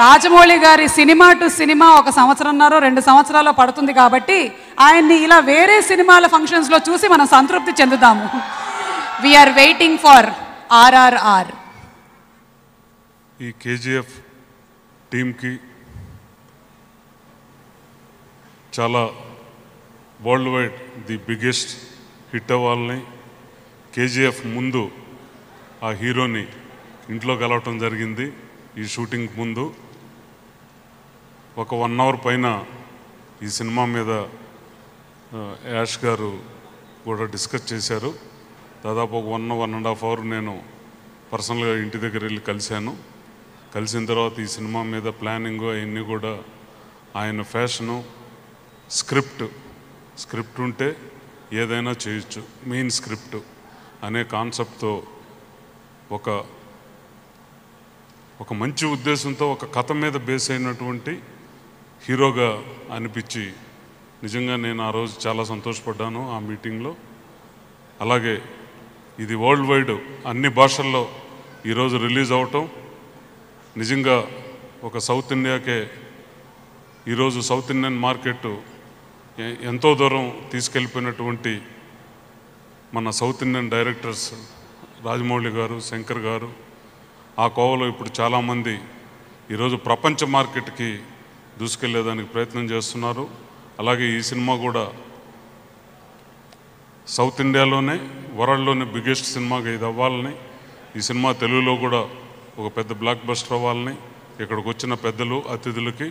Speaker 1: రాజమౌళి గారి సినిమా టు సినిమా 1 సంవత్సరంన్నర 2 సంవత్సరాలు పడుతుంది కాబట్టి ఆయన్ని ఇలా వేరే సినిమాల ఫంక్షన్స్లో చూసి మనం సంతృప్తి చెందుతాము. We are waiting for RRR.
Speaker 7: ఈ కేజీఎఫ్ టీమ్కి చాలా world wide the biggest hit అవ్వాలని, కేజీఎఫ్ ముందు ఆ హీరోని ఇంట్లో కలవటం జరిగింది. ఈ షూటింగ్ ముందు ఒక 1 అవర్ పైన ఈ సినిమా మీద యాష్ గారు కూడా డిస్కస్ చేశారు. దాదాపు 1.5 అవర్ నేను పర్సనల్గా ఇంటి దగ్గర వెళ్ళి కలిశాను. కలిసిన తర్వాత ఈ సినిమా మీద ప్లానింగ్ అవన్నీ కూడా ఆయన ఫ్యాషను, స్క్రిప్ట్ ఉంటే ఏదైనా చేయొచ్చు, మెయిన్ స్క్రిప్ట్ అనే కాన్సెప్ట్తో ఒక మంచి ఉద్దేశంతో ఒక కథ మీద బేస్ అయినటువంటి హీరోగా అనిపించి నిజంగా నేను ఆ రోజు చాలా సంతోషపడ్డాను ఆ మీటింగ్లో. అలాగే ఇది వరల్డ్ వైడ్ అన్ని భాషల్లో ఈరోజు రిలీజ్ అవటం నిజంగా ఒక సౌత్ ఇండియాకే ఈరోజు సౌత్ ఇండియన్ మార్కెట్ ఎంతో దూరం తీసుకెళ్ళిపోయినటువంటి మన సౌత్ ఇండియన్ డైరెక్టర్స్ రాజమౌళి గారు, శంకర్ గారు, ఆ కోవలో ఇప్పుడు చాలామంది ఈరోజు ప్రపంచ మార్కెట్కి దూసుకెళ్లేదానికి ప్రయత్నం చేస్తున్నారు. అలాగే ఈ సినిమా కూడా సౌత్ ఇండియాలోనే వరల్డ్లోనే బిగ్గెస్ట్ సినిమాగా ఇది అవ్వాలని, ఈ సినిమా తెలుగులో కూడా ఒక పెద్ద బ్లాక్ బస్టర్ అవ్వాలని ఇక్కడికి వచ్చిన పెద్దలు, అతిథులకి,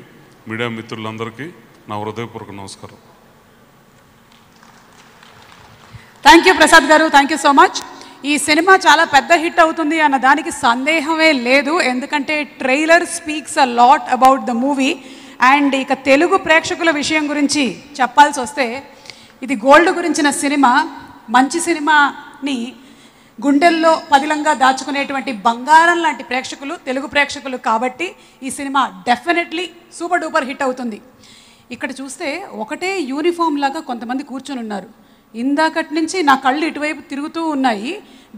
Speaker 7: మీడియా మిత్రులందరికీ నా హృదయపూర్వక నమస్కారం.
Speaker 1: థ్యాంక్ యూ ప్రసాద్ గారు. Thank you so much. ఈ సినిమా చాలా పెద్ద హిట్ అవుతుంది అన్న దానికి సందేహమే లేదు. ఎందుకంటే trailer speaks a lot about the movie and ఇక తెలుగు ప్రేక్షకుల విషయం గురించి చెప్పాల్సి వస్తే ఇది గోల్డ్ గురించిన సినిమా. మంచి సినిమాని గుండెల్లో పదిలంగా దాచుకునేటువంటి బంగారం లాంటి ప్రేక్షకులు తెలుగు ప్రేక్షకులు కాబట్టి ఈ cinema definitely super duper hit అవుతుంది. ఇక్కడ చూస్తే ఒకటే యూనిఫామ్ లాగా కొంతమంది కూర్చొని ఉన్నారు. ఇందాకటి నుంచి నా కళ్ళు ఇటువైపు తిరుగుతూ ఉన్నాయి.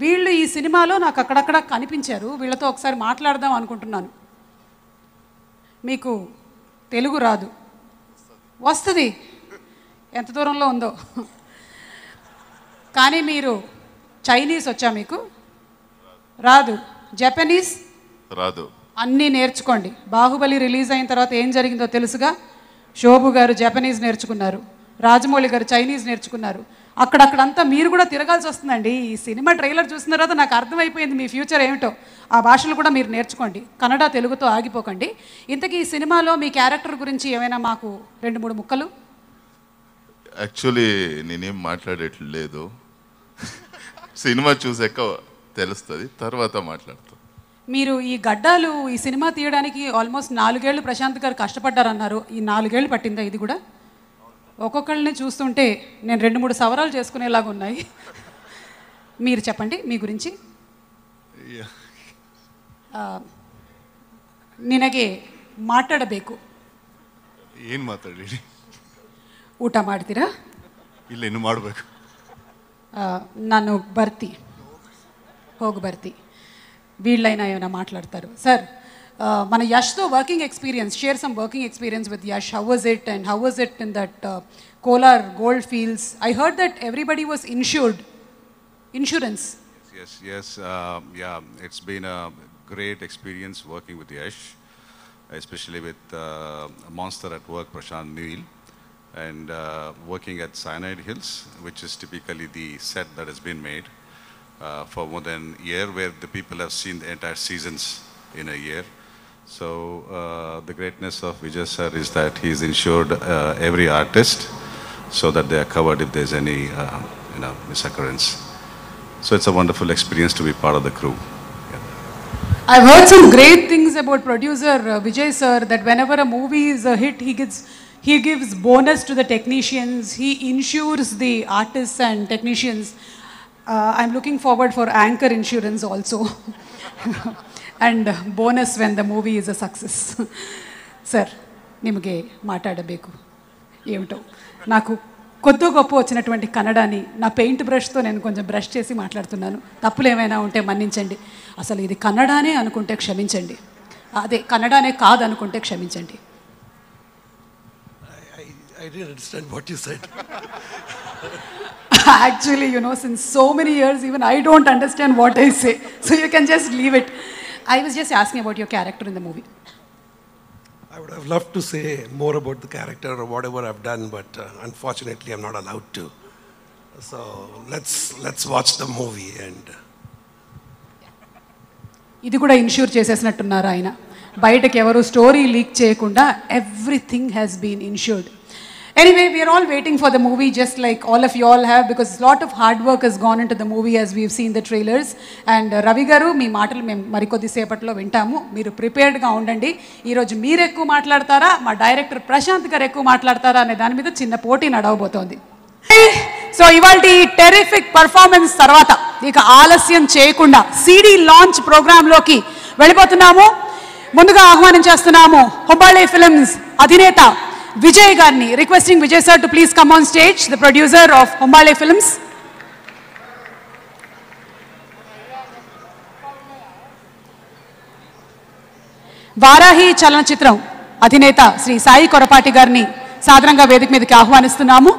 Speaker 1: వీళ్ళు ఈ సినిమాలో నాకు అక్కడక్కడ కనిపించారు. వీళ్ళతో ఒకసారి మాట్లాడదాం అనుకుంటున్నాను. మీకు తెలుగు రాదు, వస్తుంది, ఎంత దూరంలో ఉందో. కానీ మీరు చైనీస్ వచ్చా మీకు? రాదు. జపనీస్
Speaker 2: రాదు.
Speaker 1: అన్నీ నేర్చుకోండి. బాహుబలి రిలీజ్ అయిన తర్వాత ఏం జరిగిందో తెలుసుగా. శోభు గారు జపనీస్ నేర్చుకున్నారు, రాజమౌళి గారు చైనీస్ నేర్చుకున్నారు. అక్కడక్కడంతా మీరు కూడా తిరగాల్సి వస్తుందండి. ఈ సినిమా ట్రైలర్ చూసిన తర్వాత నాకు అర్థమైపోయింది మీ ఫ్యూచర్ ఏమిటో. ఆ భాషలు కూడా మీరు నేర్చుకోండి. కన్నడ తెలుగుతో ఆగిపోకండి. ఇంతకీ ఈ సినిమాలో మీ క్యారెక్టర్ గురించి ఏమైనా మాకు 2-3 ముక్కలు?
Speaker 2: యాక్చువల్లీ నేనేం మాట్లాడట్లేదు, సినిమా చూసాక తెలుస్తుంది, తర్వాత మాట్లాడతాం.
Speaker 1: మీరు ఈ గడ్డాలు ఈ సినిమా తీయడానికి ఆల్మోస్ట్ 4 ఏళ్ళు ప్రశాంత్ గారు కష్టపడ్డారన్నారు. ఈ 4 ఏళ్ళు పట్టిందా ఇది కూడా? ఒక్కొక్కళ్ళని చూస్తుంటే నేను 2-3 సవరాలు చేసుకునేలాగా ఉన్నాయి. మీరు చెప్పండి మీ గురించి. ನಿನಗೆ ಮಾತಾಡಬೇಕು.
Speaker 2: ಏನು ಮಾತಾಡಿ?
Speaker 1: ಊಟ ಮಾಡ್ತೀರಾ?
Speaker 2: ಇಲ್ಲ, ಇನ್ನು ಮಾಡಬೇಕು.
Speaker 1: ನಾನು ಹೋಗಿ ಬರ್ತಿ. వీళ్ళైనా ఏమైనా మాట్లాడతారు. సార్, మన యష్తో working experience, share some working experience with Yash. How was it and how was it in that Kolar Gold Fields? I heard that everybody was insurance.
Speaker 8: Yes, yeah, it's been a great experience working with Yash, especially with Monster at Work, Prashant Neel, and working at Cyanide Hills, which is typically the set that has been made for more than a year, where the people have seen the entire seasons in a year. So the greatness of Vijay sir is that he's insured every artist so that they are covered if there's any misoccurrence. So it's a wonderful experience to be part of the crew. Yeah.
Speaker 1: I've heard some great things about producer Vijay sir, that whenever a movie is a hit, he gives bonus to the technicians, he insures the artists and technicians. I'm looking forward for anchor insurance also and bonus when the movie is a success. Sir, nimage maatadabeku ఏమిటో. నాకు కొద్ది గొప్ప వచ్చినటువంటి కన్నడని నా paint బ్రష్తో నేను కొంచెం brush చేసి మాట్లాడుతున్నాను. తప్పులు ఏమైనా ఉంటే మన్నించండి. అసలు ఇది కన్నడనే అనుకుంటే క్షమించండి, అదే కన్నడనే కాదనుకుంటే క్షమించండి.
Speaker 9: I didn't understand what you said.
Speaker 1: Actually, since so many years, even I don't understand what I say. So you can just leave it. I was just asking about your character in the movie.
Speaker 9: I would have loved to say more about the character or whatever I've done, but unfortunately I'm not allowed to. So let's watch the movie and
Speaker 1: ఇది కూడా ensure చేసేసినట్టున్నారు ఆయన. బయటకి ఎవరు story leak చేయకుండా everything has been ensured. Anyway, we are all waiting for the movie, just like all of you all have, because a lot of hard work has gone into the movie as we've seen the trailers. And Ravi garu, మీ మాటలు మేము మరికొద్ది సేపట్లో వింటాము. మీరు ప్రిపేర్డ్గా ఉండండి. ఈరోజు మీరు ఎక్కువ మాట్లాడతారా, మా డైరెక్టర్ ప్రశాంత్ గారు ఎక్కువ మాట్లాడతారా అనే దాని మీద చిన్న పోటీ నడవబోతోంది. సో ఇవాళ టెరిఫిక్ పర్ఫార్మెన్స్ తర్వాత ఇక ఆలస్యం చేయకుండా సిడి లాంచ్ ప్రోగ్రాంలోకి వెళ్ళిపోతున్నాము. ముందుగా ఆహ్వానించేస్తున్నాము హుబ్బాళి ఫిల్మ్స్ అధినేత Vijay Garni, requesting Vijay sir to please come on stage, the producer of Humbale Films. Varahi Chalanachitram అధినేత శ్రీ సాయి కొరపాటి గారిని సాదరంగా వేదిక మీదకి ఆహ్వానిస్తున్నాము.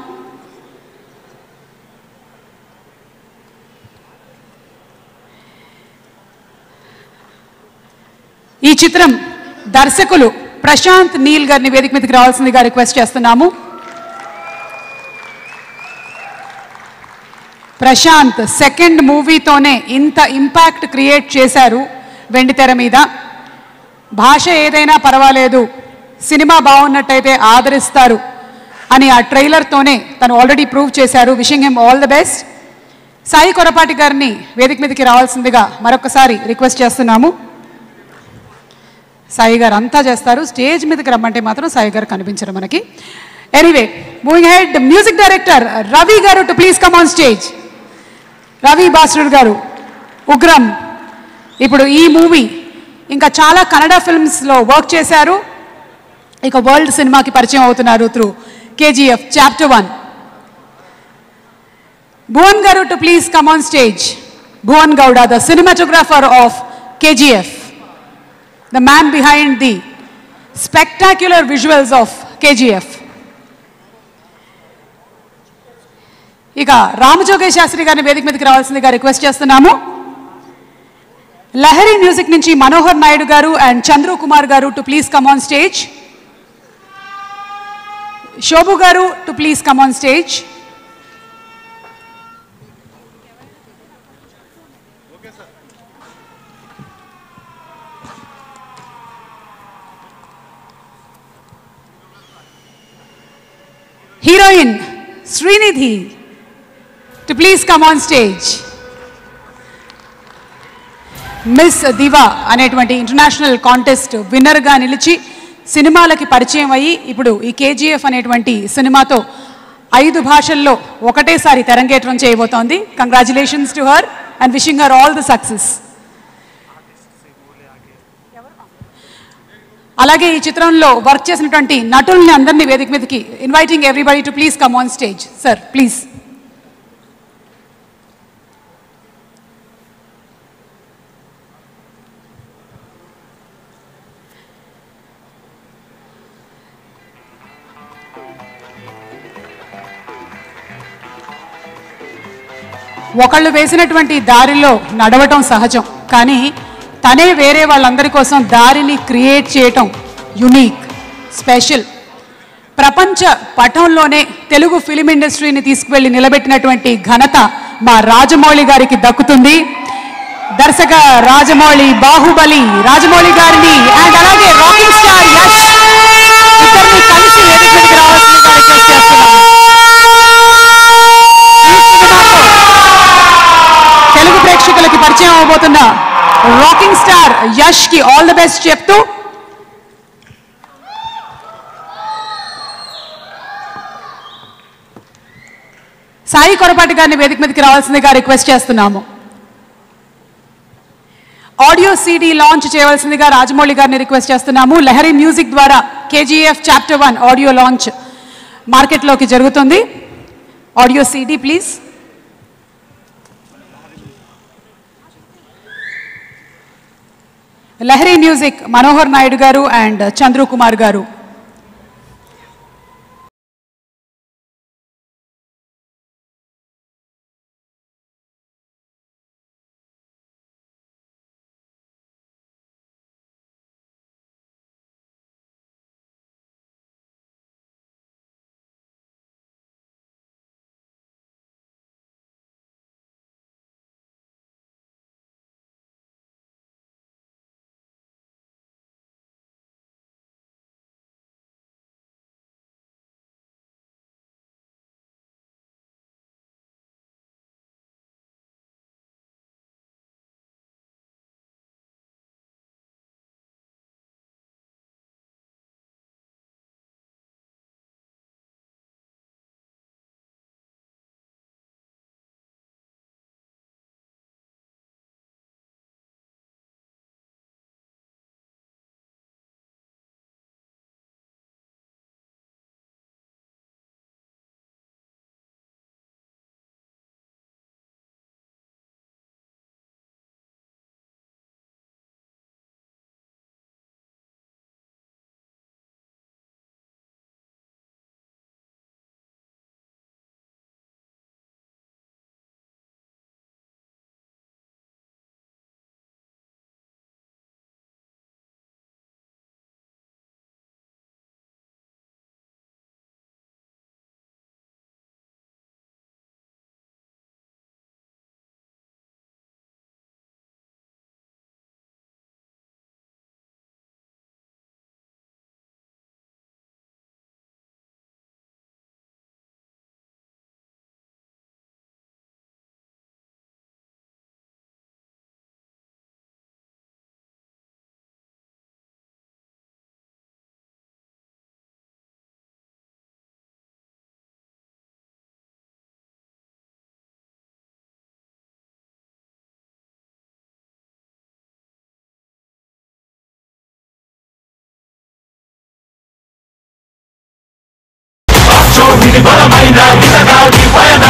Speaker 1: ఈ చిత్రం దర్శకులు ప్రశాంత్ నీల్ గారిని వేదిక మీదకి రావాల్సిందిగా రిక్వెస్ట్ చేస్తున్నాము. ప్రశాంత్ సెకండ్ మూవీతోనే ఇంత ఇంపాక్ట్ క్రియేట్ చేశారు వెండితెర మీద. భాష ఏదైనా పర్వాలేదు, సినిమా బాగున్నట్టయితే ఆదరిస్తారు అని ఆ ట్రైలర్తోనే తను ఆల్రెడీ ప్రూవ్ చేశారు. Wishing him all the best. Sai Korapati గారిని వేదిక మీదకి రావాల్సిందిగా మరొకసారి రిక్వెస్ట్ చేస్తున్నాము. సాయి గారు అంతా చేస్తారు. స్టేజ్ మీదకి రమ్మంటే మాత్రం సాయి గారు కనిపించరు మనకి. Anyway, moving head, music director Ravi గారు to please come on stage. Ravi Basrur గారు, ఉగ్రం. ఇప్పుడు ఈ మూవీ ఇంకా చాలా కన్నడ ఫిల్మ్స్లో వర్క్ చేశారు. ఇక వరల్డ్ సినిమాకి పరిచయం అవుతున్నారు through KGF Chapter 1. Bhuvan garu to please come on stage. Bhuvan Gowda, the cinematographer of KGF, the man behind the spectacular visuals of KGF. ఇక రామజోగయ్య శాస్త్రి గారిని వేదిక మీదకి రావాల్సిందిగా రిక్వెస్ట్ చేస్తున్నాము. లహరి మ్యూజిక్ నుంచి మనోహర్ నాయుడు గారు అండ్ చంద్రు కుమార్ గారు to please come on stage. Shobhu గారు to please come on stage. Heroine Srinidhi to please come on stage. Miss diva అనేటువంటి ఇంటర్నేషనల్ కాంటెస్ట్ విన్నర్గా నిలిచి సినిమాలకి పరిచయం అయ్యి ఇప్పుడు ఈ KGF అనేటువంటి సినిమాతో 5 భాషల్లో ఒకటేసారి తెరంగేట్రం చేయబోతోంది. Congratulations to her and wishing her all the success. అలాగే ఈ చిత్రంలో వర్క్ చేసినటువంటి నటుల్ని అందరినీ వేదిక మీదకి inviting everybody to please come on stage. Sir please. ఒకళ్ళు వేసినటువంటి దారిలో నడవటం సహజం, కానీ తనే వేరే వాళ్ళందరి కోసం దారిని క్రియేట్ చేయటం యునీక్, స్పెషల్. ప్రపంచ పటంలోనే తెలుగు ఫిలిం ఇండస్ట్రీని తీసుకువెళ్ళి నిలబెట్టినటువంటి ఘనత మా రాజమౌళి గారికి దక్కుతుంది. దర్శక రాజమౌళి, బాహుబలి రాజమౌళి గారిని అండ్ అలాగే రాకింగ్ స్టార్ యష్ ఇద్దరిని కలిసి వేదిక మీదకి రావాల్సిందిగా రిక్వెస్ట్ చేస్తున్నాను. తెలుగు ప్రేక్షకులకి పరిచయం అవబోతున్న రాకింగ్ స్టార్ యష్ కి ఆల్ ది బెస్ట్ చెప్తూ సాయి కొరపాటి గారిని వేదిక మీదకి రావాల్సిందిగా రిక్వెస్ట్ చేస్తున్నాము. ఆడియో CD లాంచ్ చేయవలసిందిగా రాజమౌళి గారిని రిక్వెస్ట్ చేస్తున్నాము. లహరి మ్యూజిక్ ద్వారా KGF Chapter 1 ఆడియో లాంచ్ మార్కెట్లోకి జరుగుతుంది. Audio CD please. Lahari music Manohar Naidu గారు అండ్ చంద్రు కుమార్ గారు.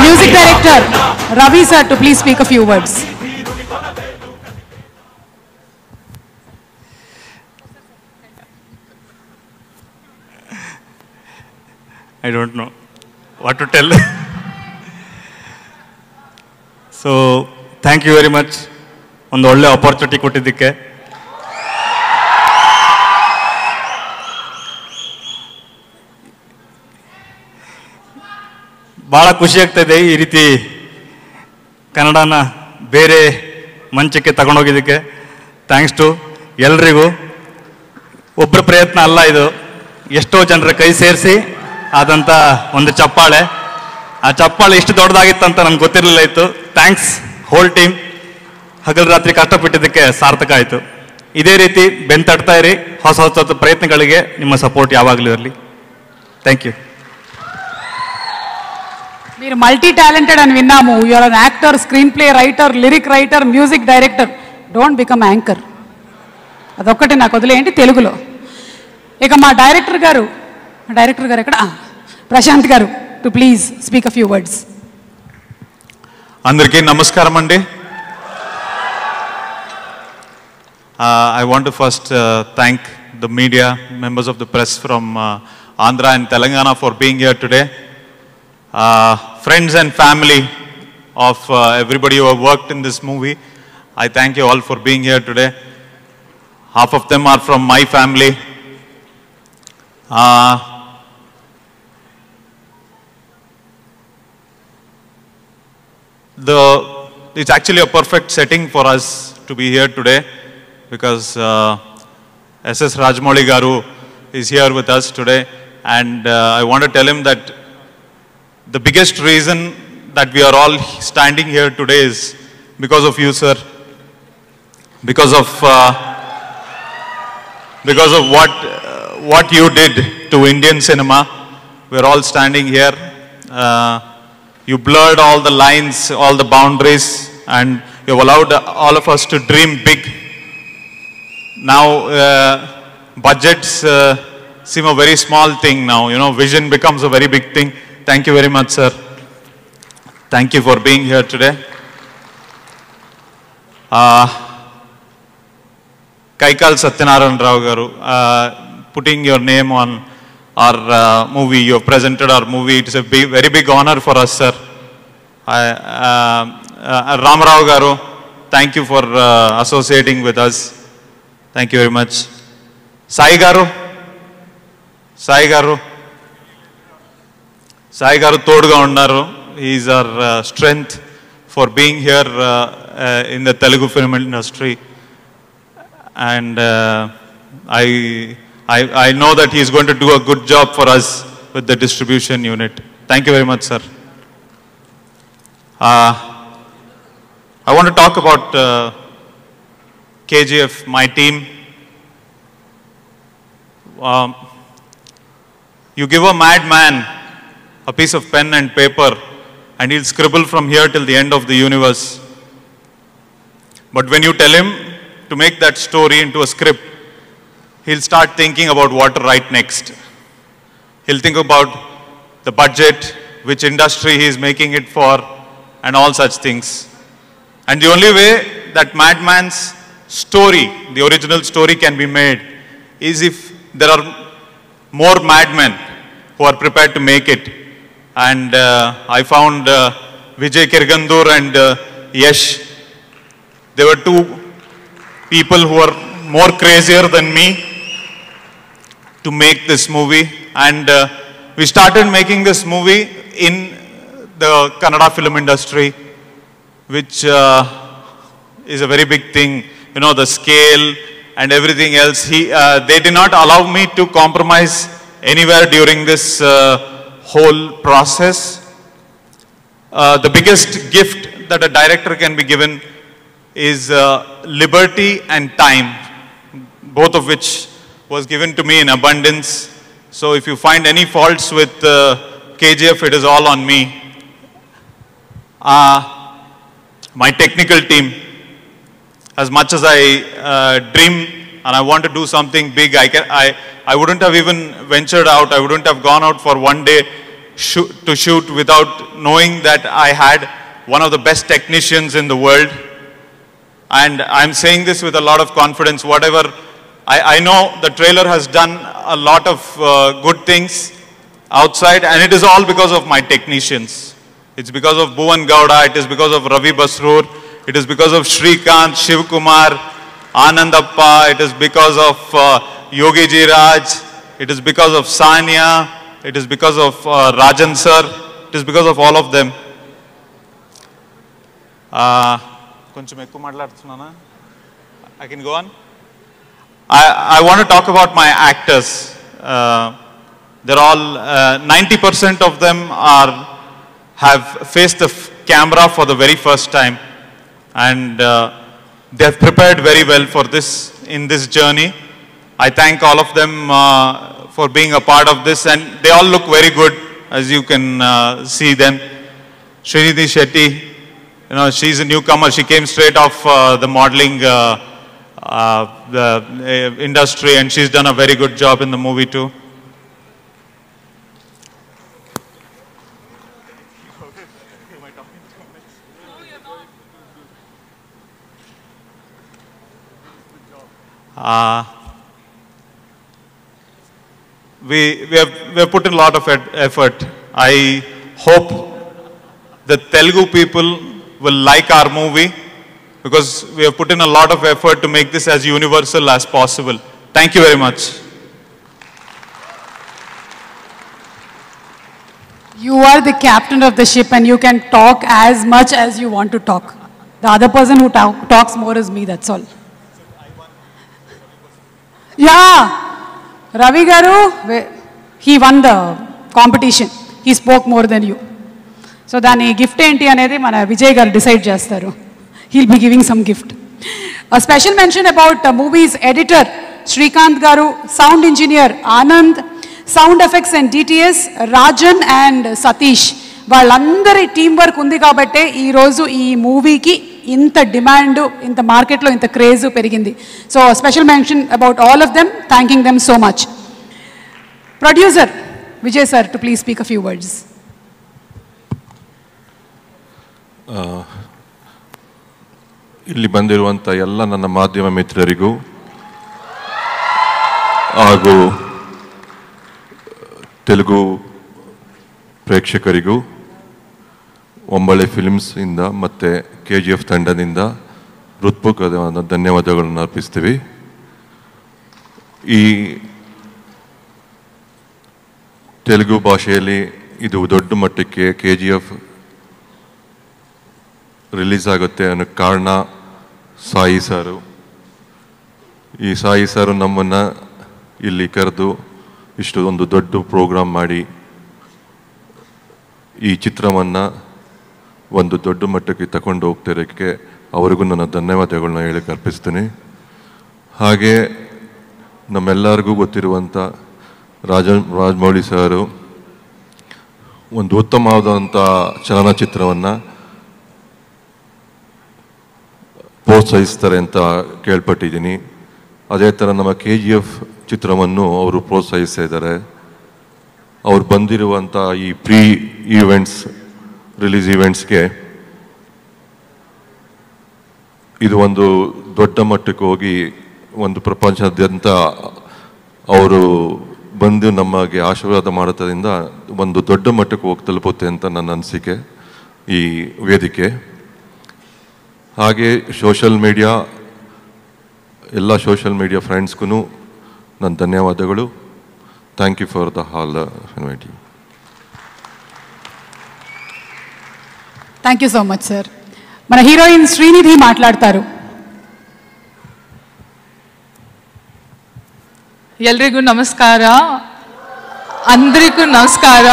Speaker 1: Music director Ravi sir to please speak a few words.
Speaker 10: I don't know what to tell. So, thank you very much. ಒಂದು ಒಳ್ಳೆ opportunity ಕೊಟ್ಟಿದ್ದಕ್ಕೆ. ಭಾಳ ಖುಷಿ ಆಗ್ತಾ ಇದೆ ಈ ರೀತಿ ಕನ್ನಡನ ಬೇರೆ ಮಂಚಕ್ಕೆ ತಗೊಂಡೋಗಿದ್ದಕ್ಕೆ. ಥ್ಯಾಂಕ್ಸ್ ಟು ಎಲ್ರಿಗೂ. ಒಬ್ಬರ ಪ್ರಯತ್ನ ಅಲ್ಲ ಇದು, ಎಷ್ಟೋ ಜನರ ಕೈ ಸೇರಿಸಿ ಆದಂಥ ಒಂದು ಚಪ್ಪಾಳೆ. ಆ ಚಪ್ಪಾಳೆ ಎಷ್ಟು ದೊಡ್ಡದಾಗಿತ್ತಂತ ನನಗೆ ಗೊತ್ತಿರಲಿಲ್ಲ ಇತ್ತು. Thanks whole team. ಹಗಲು ರಾತ್ರಿ ಕಷ್ಟಪಟ್ಟಿದ್ದಕ್ಕೆ ಸಾರ್ಥಕ ಆಯಿತು. ಇದೇ ರೀತಿ ಬೆಂತಡ್ತಾ ಇರಿ. ಹೊಸ ಹೊಸ ಪ್ರಯತ್ನಗಳಿಗೆ ನಿಮ್ಮ ಸಪೋರ್ಟ್ ಯಾವಾಗಲೂ ಇರಲಿ. Thank you.
Speaker 1: మీరు మల్టీ టాలెంటెడ్ అని విన్నాము. You're an actor, screen play writer, lyric writer, music director. Don't become anchor. అదొక్కటి నాకు వదిలేయండి తెలుగులో. ఇక మా డైరెక్టర్ గారు ఎక్కడ, ప్రశాంత్ గారు to please speak a few words.
Speaker 11: అందరికీ నమస్కారం అండి. I want to first thank the media, members of the press from Andhra and Telangana for being here today. Friends and family of everybody who have worked in this movie, I thank you all for being here today. Half of them are from my family. It's actually a perfect setting for us to be here today because S.S. Rajamouli Garu is here with us today, and I want to tell him that the biggest reason that we are all standing here today is because of you, sir. Because of what you did to Indian cinema, we're all standing here. You blurred all the lines, all the boundaries, and you've allowed all of us to dream big. Now, budgets seem a very small thing now. You know, vision becomes a very big thing. Thank you very much, sir. Thank you for being here today. Kaikal Satyanarayan Rao Garu, putting your name on our movie, you have presented our movie. It's a very big honor for us, sir. Ram Rao Garu, thank you for associating with us. Thank you very much. Sai Garu తోడుగా ఉన్నారు. He is our strength for being here in the Telugu film industry, and I know that he is going to do a good job for us with the distribution unit. Thank you very much, sir. I want to talk about KGF, my team. You give a madman a piece of pen and paper and he'll scribble from here till the end of the universe. But when you tell him to make that story into a script, he'll start thinking about what to write next. He'll think about the budget, which industry he is making it for, and all such things. And the only way that madman's story, the original story, can be made is if there are more madmen who are prepared to make it. And I found Vijay Kiragandur and Yash. They were two people who were more crazier than me to make this movie. And we started making this movie in the Kannada film industry, which is a very big thing. You know, the scale and everything else. They did not allow me to compromise anywhere during this whole process. The biggest gift that a director can be given is liberty and time, both of which was given to me in abundance. So if you find any faults with KGF, it is all on me. My technical team, as much as I dream and I want to do something big, I wouldn't have even ventured out. I wouldn't have gone out for one day to shoot without knowing that I had one of the best technicians in the world. And I'm saying this with a lot of confidence. Whatever, I know the trailer has done a lot of good things outside, and it is all because of my technicians. It's because of Bhuvan Gowda, it is because of Ravi Basroor, it is because of Shrikant, Shiv Kumar, Anandappa, it is because of Yogi Ji Raj, it is because of Sanya, it is because of Rajan sir, it is because of all of them. I can go on. I want to talk about my actors. They're all 90% of them have faced the camera for the very first time, and they have prepared very well for this in this journey. I thank all of them for being a part of this, and they all look very good, as you can see them. Srinidhi Shetty, you know, she's a newcomer. She came straight off the modeling the industry, and she's done a very good job in the movie too. We have put in a lot of effort. I hope the Telugu people will like our movie, because we have put in a lot of effort to make this as universal as possible. Thank you very much.
Speaker 1: You are the captain of the ship and you can talk as much as you want to talk. The other person who talks more is me, that's all. Yeah, Ravi Garu, he won the competition. He spoke more than you. So dani gift enti anedi mana Vijay garu decide chestaru. He'll be giving some gift. A special mention about the movie's editor, Shrikant Garu, sound engineer, Anand, sound effects and DTS, Rajan and Satish. వాళ్ళందరి team work ఉంది కాబట్టే ఈరోజు ఈ మూవీకి ఇంత demand, ఇంత మార్కెట్లో ఇంత క్రేజ్ పెరిగింది. So special mention about all of them, thanking them so much. Producer Vijay sir to please speak a few words.
Speaker 12: ಇಲ್ಲಿ ಬಂದಿರುವಂಥ ಎಲ್ಲ ನನ್ನ ಮಾಧ್ಯಮ ಮಿತ್ರರಿಗೂ ಹಾಗೂ ತೆಲುಗು ಪ್ರೇಕ್ಷಕರಿಗೂ ಒಂಬಳೆ ಫಿಲ್ಮ್ಸ್ ಇಂದ ಮತ್ತು KGF ತಂಡದಿಂದ ಹೃತ್ಪೂರ್ವಕವಾದ ಧನ್ಯವಾದಗಳನ್ನು ಅರ್ಪಿಸ್ತೀವಿ. ಈ ತೆಲುಗು ಭಾಷೆಯಲ್ಲಿ ಇದು ದೊಡ್ಡ ಮಟ್ಟಕ್ಕೆ KGF ರಿಲೀಸ್ ಆಗುತ್ತೆ ಅನ್ನೋ ಕಾರಣ ಸಾಯಿ ಸಾರು. ಈ ಸಾಯಿ ಸಾರು ನಮ್ಮನ್ನು ಇಲ್ಲಿ ಕರೆದು ಇಷ್ಟು ಒಂದು ದೊಡ್ಡ ಪ್ರೋಗ್ರಾಮ್ ಮಾಡಿ ಈ ಚಿತ್ರವನ್ನು ಒಂದು ದೊಡ್ಡ ಮಟ್ಟಕ್ಕೆ ತಗೊಂಡು ಹೋಗ್ತಿರೋಕ್ಕೆ ಅವರಿಗೂ ನನ್ನ ಧನ್ಯವಾದಗಳನ್ನ ಹೇಳಕ್ಕೆ ಅರ್ಪಿಸ್ತೀನಿ. ಹಾಗೆ ನಮ್ಮೆಲ್ಲರಿಗೂ ಗೊತ್ತಿರುವಂಥ ರಾಜಮೌಳಿ ಸಾರು ಒಂದು ಉತ್ತಮವಾದಂಥ ಚಲನಚಿತ್ರವನ್ನು ಪ್ರೋತ್ಸಾಹಿಸ್ತಾರೆ ಅಂತ ಕೇಳ್ಪಟ್ಟಿದ್ದೀನಿ. ಅದೇ ಥರ ನಮ್ಮ KGF ಚಿತ್ರವನ್ನು ಅವರು ಪ್ರೋತ್ಸಾಹಿಸ್ತಾ ಇದ್ದಾರೆ. ಅವ್ರು ಬಂದಿರುವಂಥ ಈ ಪ್ರೀ ಈವೆಂಟ್ಸ್, ರಿಲೀಸ್ ಈವೆಂಟ್ಸ್ಗೆ ಇದು ಒಂದು ದೊಡ್ಡ ಮಟ್ಟಕ್ಕೆ ಹೋಗಿ ಒಂದು ಪ್ರಪಂಚದಾದ್ಯಂತ ಅವರು ಬಂದು ನಮಗೆ ಆಶೀರ್ವಾದ ಮಾಡೋದ್ರಿಂದ ಒಂದು ದೊಡ್ಡ ಮಟ್ಟಕ್ಕೆ ಹೋಗಿ ತಲುಪುತ್ತೆ ಅಂತ ನನ್ನ ಅನಿಸಿಕೆ ಈ ವೇದಿಕೆ. ಹಾಗೆ ಸೋಷಲ್ ಮೀಡಿಯಾ, ಎಲ್ಲ ಸೋಷಲ್ ಮೀಡಿಯಾ ಫ್ರೆಂಡ್ಸ್ಗೂ ನನ್ನ ಧನ್ಯವಾದಗಳು. Thank you for the hall inviting.
Speaker 1: Thank you so much sir. మన హీరోయిన్ శ్రీనిధి మాట్లాడతారు.
Speaker 13: ಎಲ್ರಿಗೂ ನಮಸ್ಕಾರ. అందరికీ నమస్ಕಾರ.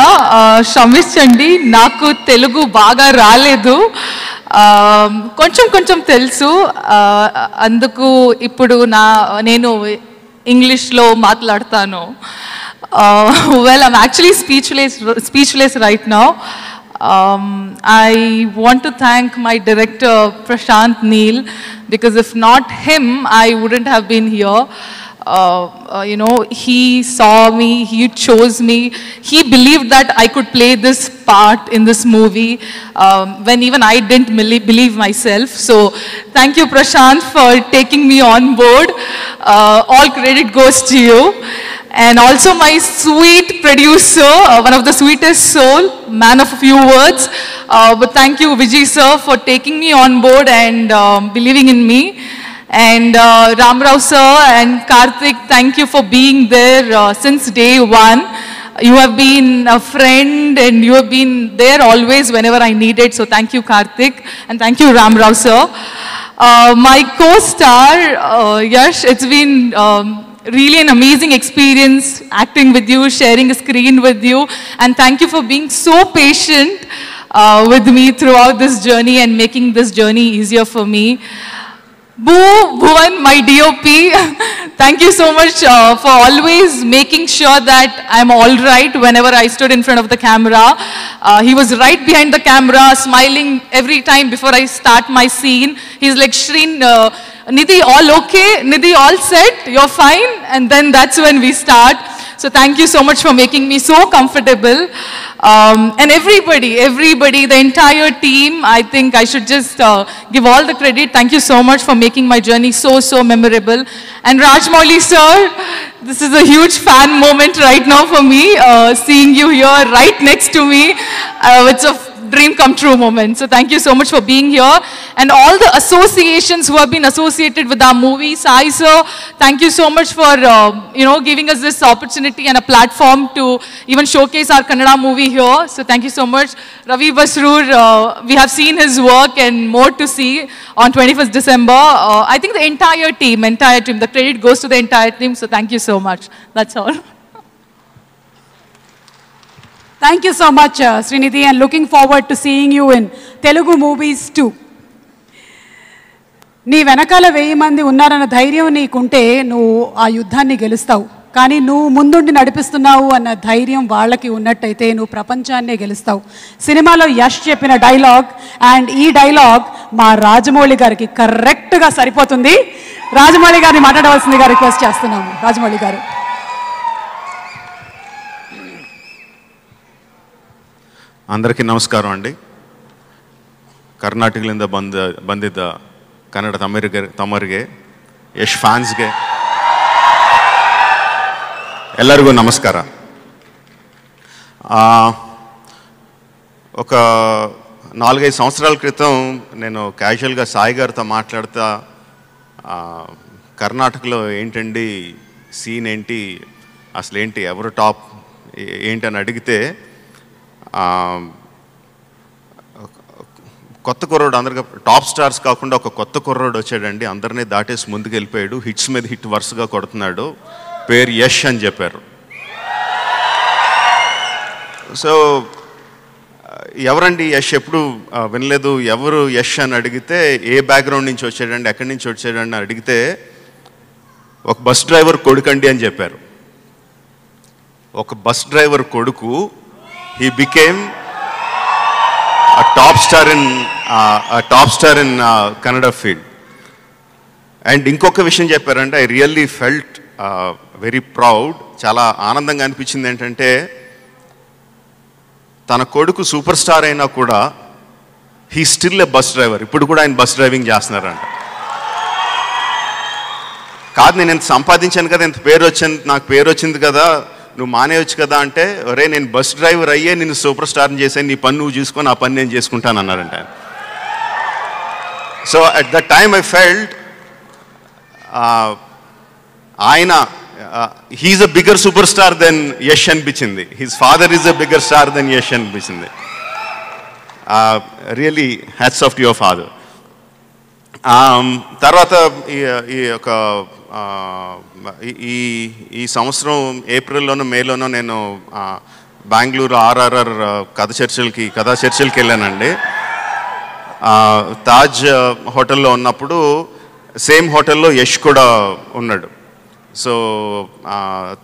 Speaker 13: క్షమించండి, నాకు తెలుగు బాగా రాలేదు, కొంచెం కొంచెం తెలుసు. అందుకు ఇప్పుడు నేను ఇంగ్లీష్లో మాట్లాడతాను. Well, I'm actually speechless right now. I want to thank my director Prashant Neel, because if not him, I wouldn't have been here. he saw me, he chose me, he believed that I could play this part in this movie when even I didn't believe myself. So thank you, Prashant, for taking me on board. All credit goes to you. And also my sweet producer, one of the sweetest soul, man of a few words. But thank you, Vijay sir, for taking me on board and believing in me. And Ram Rao sir and Karthik, thank you for being there since day one. You have been a friend and you have been there always whenever I needed. So thank you, Karthik, and thank you, Ram Rao sir. My co-star, Yash, it's been really an amazing experience acting with you, sharing a screen with you, and thank you for being so patient with me throughout this journey and making this journey easier for me. Bhuvan, my DOP, thank you so much for always making sure that I'm all right whenever I stood in front of the camera. He was right behind the camera, smiling every time before I start my scene. He's like, Shreen, Nidhi, all okay? Nidhi, all set? You're fine? And then that's when we start. So thank you so much for making me so comfortable. And everybody, the entire team, I think I should just give all the credit. Thank you so much for making my journey so memorable. And Rajmouli sir, this is a huge fan moment right now for me, seeing you here right next to me. It's a dream come true moment. So thank you so much for being here. And all the associations who have been associated with our movie. Sai sir, thank you so much for giving us this opportunity and a platform to even showcase our Kannada movie here. So thank you so much. Ravi Basroor, we have seen his work and more to see on 21st December. I think the entire team, the credit goes to the entire team. So thank you so much. That's all.
Speaker 1: Thank you so much, Srinidhi, and looking forward to seeing you in Telugu movies too. నీ వెనకాల 1000 మంది ఉన్నారన్న ధైర్యం నీకుంటే నువ్వు ఆ యుద్ధాన్ని గెలుస్తావు. కానీ నువ్వు ముందుండి నడిపిస్తున్నావు అన్న ధైర్యం వాళ్ళకి ఉన్నట్టయితే నువ్వు ప్రపంచాన్నే గెలుస్తావు. సినిమాలో యష్ చెప్పిన డైలాగ్ అండ్ ఈ డైలాగ్ మా రాజమౌళి గారికి కరెక్ట్గా సరిపోతుంది. రాజమౌళి గారిని మాట్లాడవలసిందిగా రిక్వెస్ట్ చేస్తున్నాము. రాజమౌళి గారు.
Speaker 14: అందరికీ నమస్కారం అండి. ಕರ್ನಾಟಕದಿಂದ ಬಂದಿದ್ದ ಕನ್ನಡ ತಮ್ಮರಿಗೆ ಯಶ್ ಫ್ಯಾನ್ಸ್ಗೆ ಎಲ್ಲರಿಗೂ ನಮಸ್ಕಾರ. ఒక 4-5 సంవత్సరాల క్రితం నేను క్యాజువల్గా సాయి గారితో మాట్లాడుతా కర్ణాటకలో ఏంటండి సీన్ ఏంటి, అసలు ఏంటి, ఎవరు టాప్ ఏంటి అని అడిగితే కొత్త కుర్రోడు, అందరికీ టాప్ స్టార్స్ కాకుండా ఒక కొత్త కుర్రోడు వచ్చాడండి, అందరినీ దాటేసి ముందుకు వెళ్ళిపోయాడు, హిట్స్ మీద హిట్ వరుసగా కొడుతున్నాడు, పేరు యష్ అని చెప్పారు. సో ఎవరండి యష్, ఎప్పుడు వినలేదు, ఎవరు యష్ అని అడిగితే ఏ బ్యాక్గ్రౌండ్ నుంచి వచ్చాడండి, ఎక్కడి నుంచి వచ్చాడండి అడిగితే ఒక బస్ డ్రైవర్ కొడుకండి అని చెప్పారు. ఒక బస్ డ్రైవర్ కొడుకు, he became a top star in Kannada field. And ఇంకొక విషయం చెప్పారంటే I really felt very proud, చాలా ఆనందంగా అనిపించింది. ఏంటంటే తన కొడుకు సూపర్ స్టార్ అయినా కూడా he still a bus driver, ఇప్పుడు కూడా ఆయన బస్ డ్రైవింగ్ చేస్తున్నారంట. కాదు నేను ఎంత సంపాదించాను కదా, ఎంత పేరు వచ్చింది, నాకు పేరు వచ్చింది కదా, నువ్వు మానేయచ్చు కదా అంటే, ఒరే నేను బస్ డ్రైవర్ అయ్యే నిన్ను సూపర్ స్టార్ని చేశాను, నీ పని నువ్వు చూసుకొని ఆ పని నేను చేసుకుంటాను అన్నారంట. So at the time I felt ఆయన he is a bigger super star then Yash అనిపించింది. His father is a bigger star then Yash అనిపించింది. Really hats off to your father. తర్వాత ఈ యొక్క ఈ సంవత్సరం ఏప్రిల్లోనూ మేలోనూ నేను బెంగళూరు RRR కథా చర్చలకి వెళ్ళానండి. తాజ్ హోటల్లో ఉన్నప్పుడు సేమ్ హోటల్లో యష్ కూడా ఉన్నాడు. సో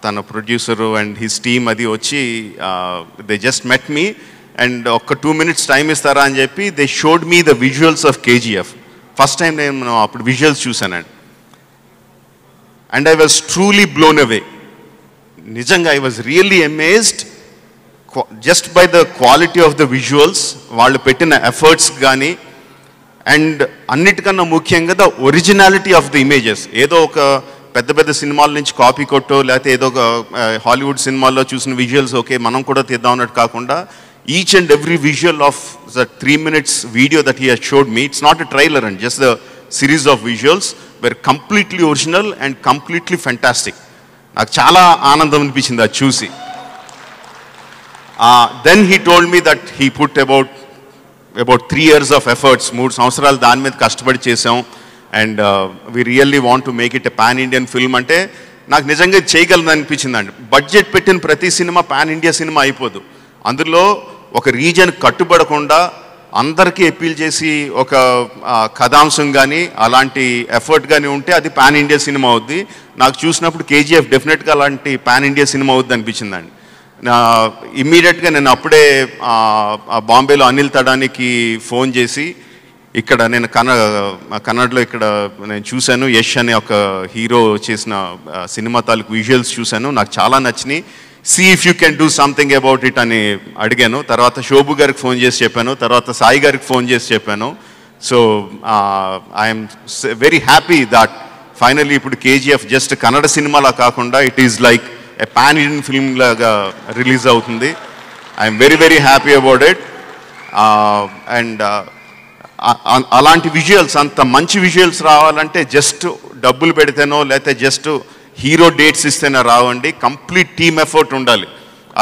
Speaker 14: తన ప్రొడ్యూసరు అండ్ హిస్ టీమ్ అది వచ్చి they just met me and ఒక 2 minutes టైం ఇస్తారా అని చెప్పి they showed me the visuals of KGF. First time నేను అప్పుడు విజువల్స్ చూశానండి. and I was truly blown away. Nijanga, I was really amazed just by the quality of the visuals, వాళ్ళు పెట్టిన efforts కానీ, and అన్నిటికన్నా ముఖ్యంగా the originality of the images. ఏదో ఒక పెద్ద పెద్ద సినిమాల నుంచి కాపీ కొట్టో లేకపోతే ఏదో ఒక హాలీవుడ్ సినిమాల్లో చూసిన విజువల్స్ ఓకే మనం కూడా తీద్దాం అన్నట్టు కాకుండా each and every visual of the 3 minutes video that he has showed me, it's not a trailer and just the series of visuals were completely original and completely fantastic. నాకు చాలా ఆనందం అనిపించింది అది చూసి. Then he told me that he put about 3 years of efforts, 3 సంవత్సరాలు దాని మీద కష్టపడి చేసాం, and we really want to make it a pan Indian film. అంటే నాకు నిజంగా చేయగలను అనిపించిందండి. బడ్జెట్ పెట్టిన ప్రతి సినిమా పాన్ ఇండియా సినిమా అయిపోదు. అందులో ఒక రీజన్ కట్టుబడకుండా అందరికీ అపీల్ చేసి ఒక కథాంశం కానీ అలాంటి ఎఫర్ట్ కానీ ఉంటే అది పాన్ ఇండియా సినిమా అవుద్ది. నాకు చూసినప్పుడు కేజీఎఫ్ డెఫినెట్గా అలాంటి పాన్ ఇండియా సినిమా అవుద్ది అనిపించిందండి. ఇమ్మీడియట్గా నేను అప్పుడే బాంబేలో అనిల్ తడానికి ఫోన్ చేసి, ఇక్కడ నేను కన్నడలో ఇక్కడ నేను చూశాను యష్ అనే ఒక హీరో చేసిన సినిమా తాలూకు విజువల్స్ చూశాను, నాకు చాలా నచ్చినాయి, see if you can do something about it అని అడిగాను. తర్వాత శోభు గారికి ఫోన్ చేసి చెప్పాను, తర్వాత సాయి గారికి ఫోన్ చేసి చెప్పాను. So I'm very happy that finally ఇప్పుడు కేజీఎఫ్ జస్ట్ కన్నడ సినిమాలా కాకుండా it is like a pan Indian film laga release avutundi. I am very very happy about it. And అలాంటి విజువల్స్, అంత మంచి విజువల్స్ రావాలంటే జస్ట్ డబ్బులు పెడితేనో లేకపోతే జస్ట్ హీరో డేట్స్ ఇస్తేనే రావండి, కంప్లీట్ టీమ్ ఎఫర్ట్ ఉండాలి.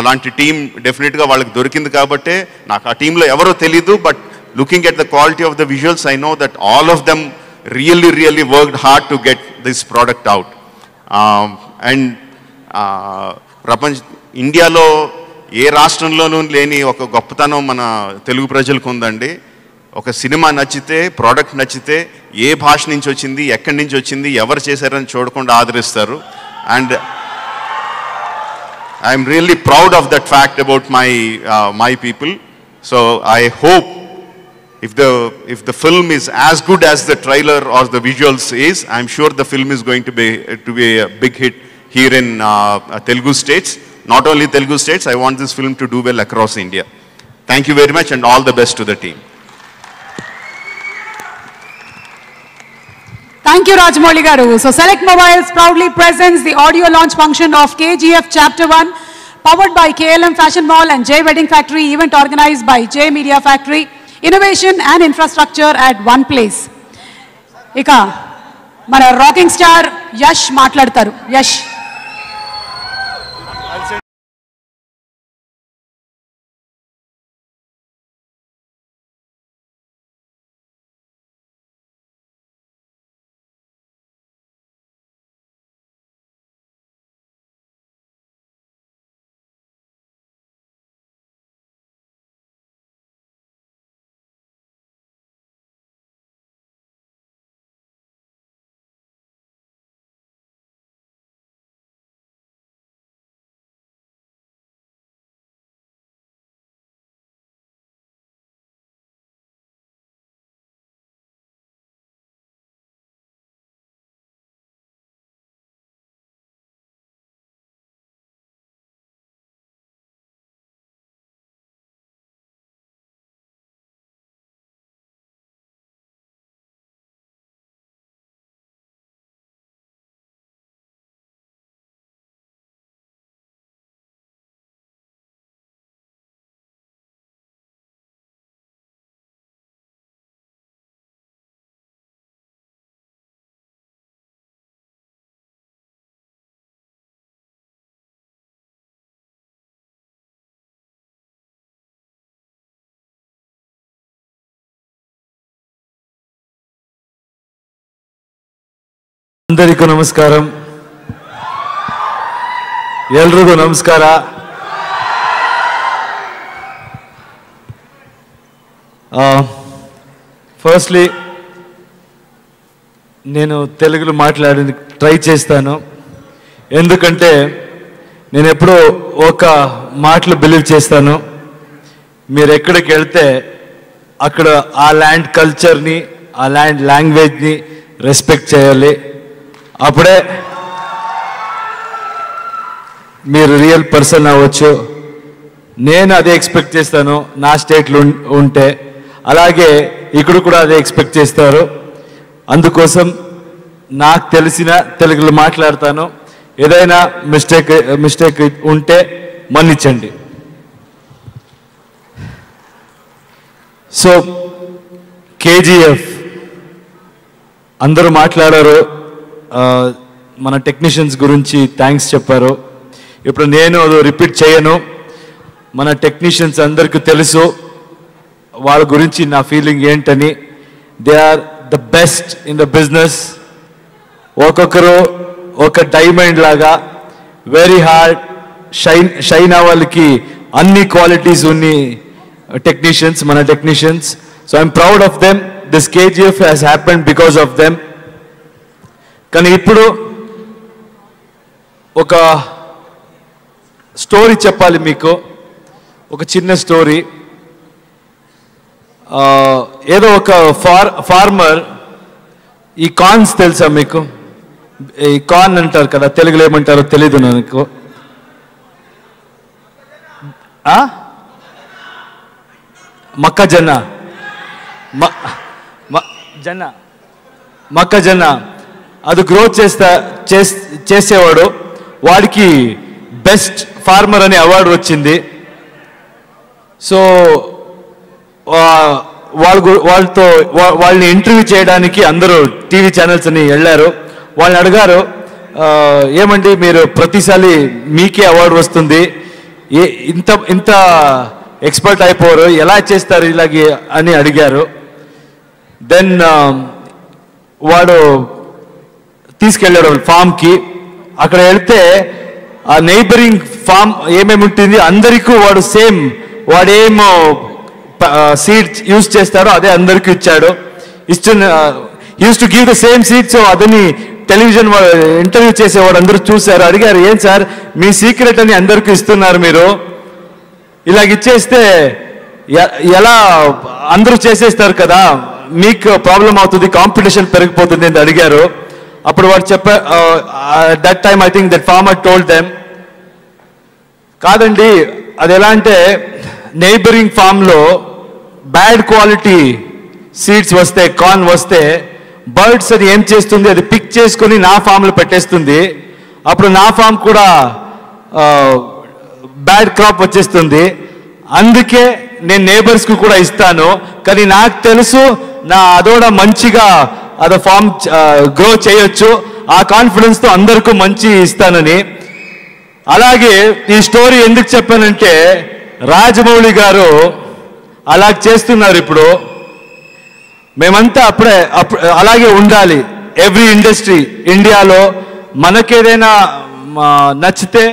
Speaker 14: అలాంటి టీం డెఫినెట్గా వాళ్ళకి దొరికింది కాబట్టే, నాకు ఆ టీంలో ఎవరో తెలీదు, but looking at the quality of the visuals I know that all of them really worked hard to get this product out. And ఇండియాలో ఏ రాష్ట్రంలోనూ లేని ఒక గొప్పతనం మన తెలుగు ప్రజలకు ఉందండి. ఒక సినిమా నచ్చితే, ప్రోడక్ట్ నచ్చితే, ఏ భాష నుంచి వచ్చింది, ఎక్కడి నుంచి వచ్చింది, ఎవరు చేశారని చూడకుండా ఆదరిస్తారు. And I'm really proud of that fact about my people. So I hope if the film is as good as the trailer or the visuals is, I'm sure the film is going to be a big hit here in Telugu states. Not only Telugu states, I want this film to do well across India. Thank you very much and all the best to the team.
Speaker 1: Thank you, Rajamouli garu. So Select Mobiles proudly presents the audio launch function of KGF Chapter 1, powered by KLM Fashion Mall and J Wedding Factory, event organized by J Media Factory. Innovation and infrastructure at one place. Ika mana rocking star Yash maatladtaru. Yash.
Speaker 15: అందరికీ నమస్కారం, ಎಲ್ರಿಗೂ ನಮಸ್ಕಾರ. Firstly నేను తెలుగులో మాట్లాడి try చేస్తాను, ఎందుకంటే నేను ఎప్పుడూ ఒక మాటలు బిలీవ్ చేస్తాను, మీరు ఎక్కడికి వెళ్తే అక్కడ ఆ ల్యాండ్ కల్చర్ని, ఆ ల్యాండ్ లాంగ్వేజ్ని రెస్పెక్ట్ చేయాలి. అప్పుడే మీరు రియల్ పర్సన్ అవ్వచ్చు. నేను అదే ఎక్స్పెక్ట్ చేస్తాను నా స్టేట్లో ఉంటే, అలాగే ఇక్కడ కూడా అదే ఎక్స్పెక్ట్ చేస్తారు. అందుకోసం నాకు తెలిసిన తెలుగులో మాట్లాడతాను. ఏదైనా మిస్టేక్ ఉంటే మన్నించండి. సో కేజీఎఫ్ అందరూ మాట్లాడారు, మన టెక్నీషియన్స్ గురించి థ్యాంక్స్ చెప్పారు. ఇప్పుడు నేను అది రిపీట్ చేయను. మన టెక్నీషియన్స్ అందరికీ తెలుసు వాళ్ళ గురించి నా ఫీలింగ్ ఏంటని. They are the best in the business. ఒక్కొక్కరు ఒక డైమండ్ లాగా వెరీ హార్డ్ షైన్ అవ్వాలకి అన్ని క్వాలిటీస్ ఉన్ని టెక్నీషియన్స్, మన technicians. So I'm proud of them. This KGF has happened because of them. కానీ ఇప్పుడు ఒక స్టోరీ చెప్పాలి మీకు, ఒక చిన్న స్టోరీ. ఏదో ఒక ఫార్మర్, ఈ కార్న్స్ తెలుసా మీకు? ఈ కార్న్ అంటారు కదా, తెలుగులో ఏమంటారో తెలీదు నాకు. మొక్కజొన్న, మొక్కజొన్న అది గ్రోత్ చేసేవాడు. వాడికి బెస్ట్ ఫార్మర్ అనే అవార్డు వచ్చింది. సో వాళ్ళని ఇంటర్వ్యూ చేయడానికి అందరూ టీవీ ఛానల్స్ అని వెళ్ళారు. వాళ్ళని అడిగారు, ఏమండి మీరు ప్రతిసారి మీకే అవార్డు వస్తుంది, ఇంత ఎక్స్పర్ట్ అయిపోరు, ఎలా చేస్తారు ఇలాగే అని అడిగారు. దెన్ వాడు తీసుకెళ్ళాడు ఫామ్కి. అక్కడ వెళ్తే ఆ నైబరింగ్ ఫామ్ ఏమేమి ఉంటుంది అందరికీ వాడు సేమ్, వాడేమో సీడ్ యూజ్ చేస్తాడో అదే అందరికీ ఇచ్చాడు. Use to give the same seed. So అదని టెలివిజన్ ఇంటర్వ్యూ చేసేవాడు అందరూ చూశారు. అడిగారు, ఏం సార్ మీ సీక్రెట్ అని అందరికీ ఇస్తున్నారు, మీరు ఇలాగ ఇచ్చేస్తే ఎలా అందరూ చేసేస్తారు కదా, మీకు ప్రాబ్లం అవుతుంది, కాంపిటీషన్ పెరిగిపోతుంది అని అడిగారు. అప్పుడు వాడు that time I think that farmer told them, కాదండి అది ఎలా అంటే నైబరింగ్ ఫామ్లో బ్యాడ్ క్వాలిటీ సీడ్స్ వస్తే, కార్న్ వస్తే బర్డ్స్ అది ఏం చేస్తుంది, అది పిక్ చేసుకొని నా ఫామ్లో పెట్టేస్తుంది. అప్పుడు నా ఫామ్ కూడా బ్యాడ్ క్రాప్ వచ్చేస్తుంది. అందుకే నేను నేబర్స్కి కూడా ఇస్తాను, కానీ నాకు తెలుసు నా అదోడ మంచిగా అదో ఫామ్ గ్రో చేయొచ్చు, ఆ కాన్ఫిడెన్స్తో అందరికీ మంచి ఇస్తానని. అలాగే ఈ స్టోరీ ఎందుకు చెప్పానంటే రాజమౌళి గారు అలా చేస్తున్నారు. ఇప్పుడు మేమంతా అలాగే ఉండాలి. ఎవ్రీ ఇండస్ట్రీ ఇండియాలో మనకేదైనా నచ్చితే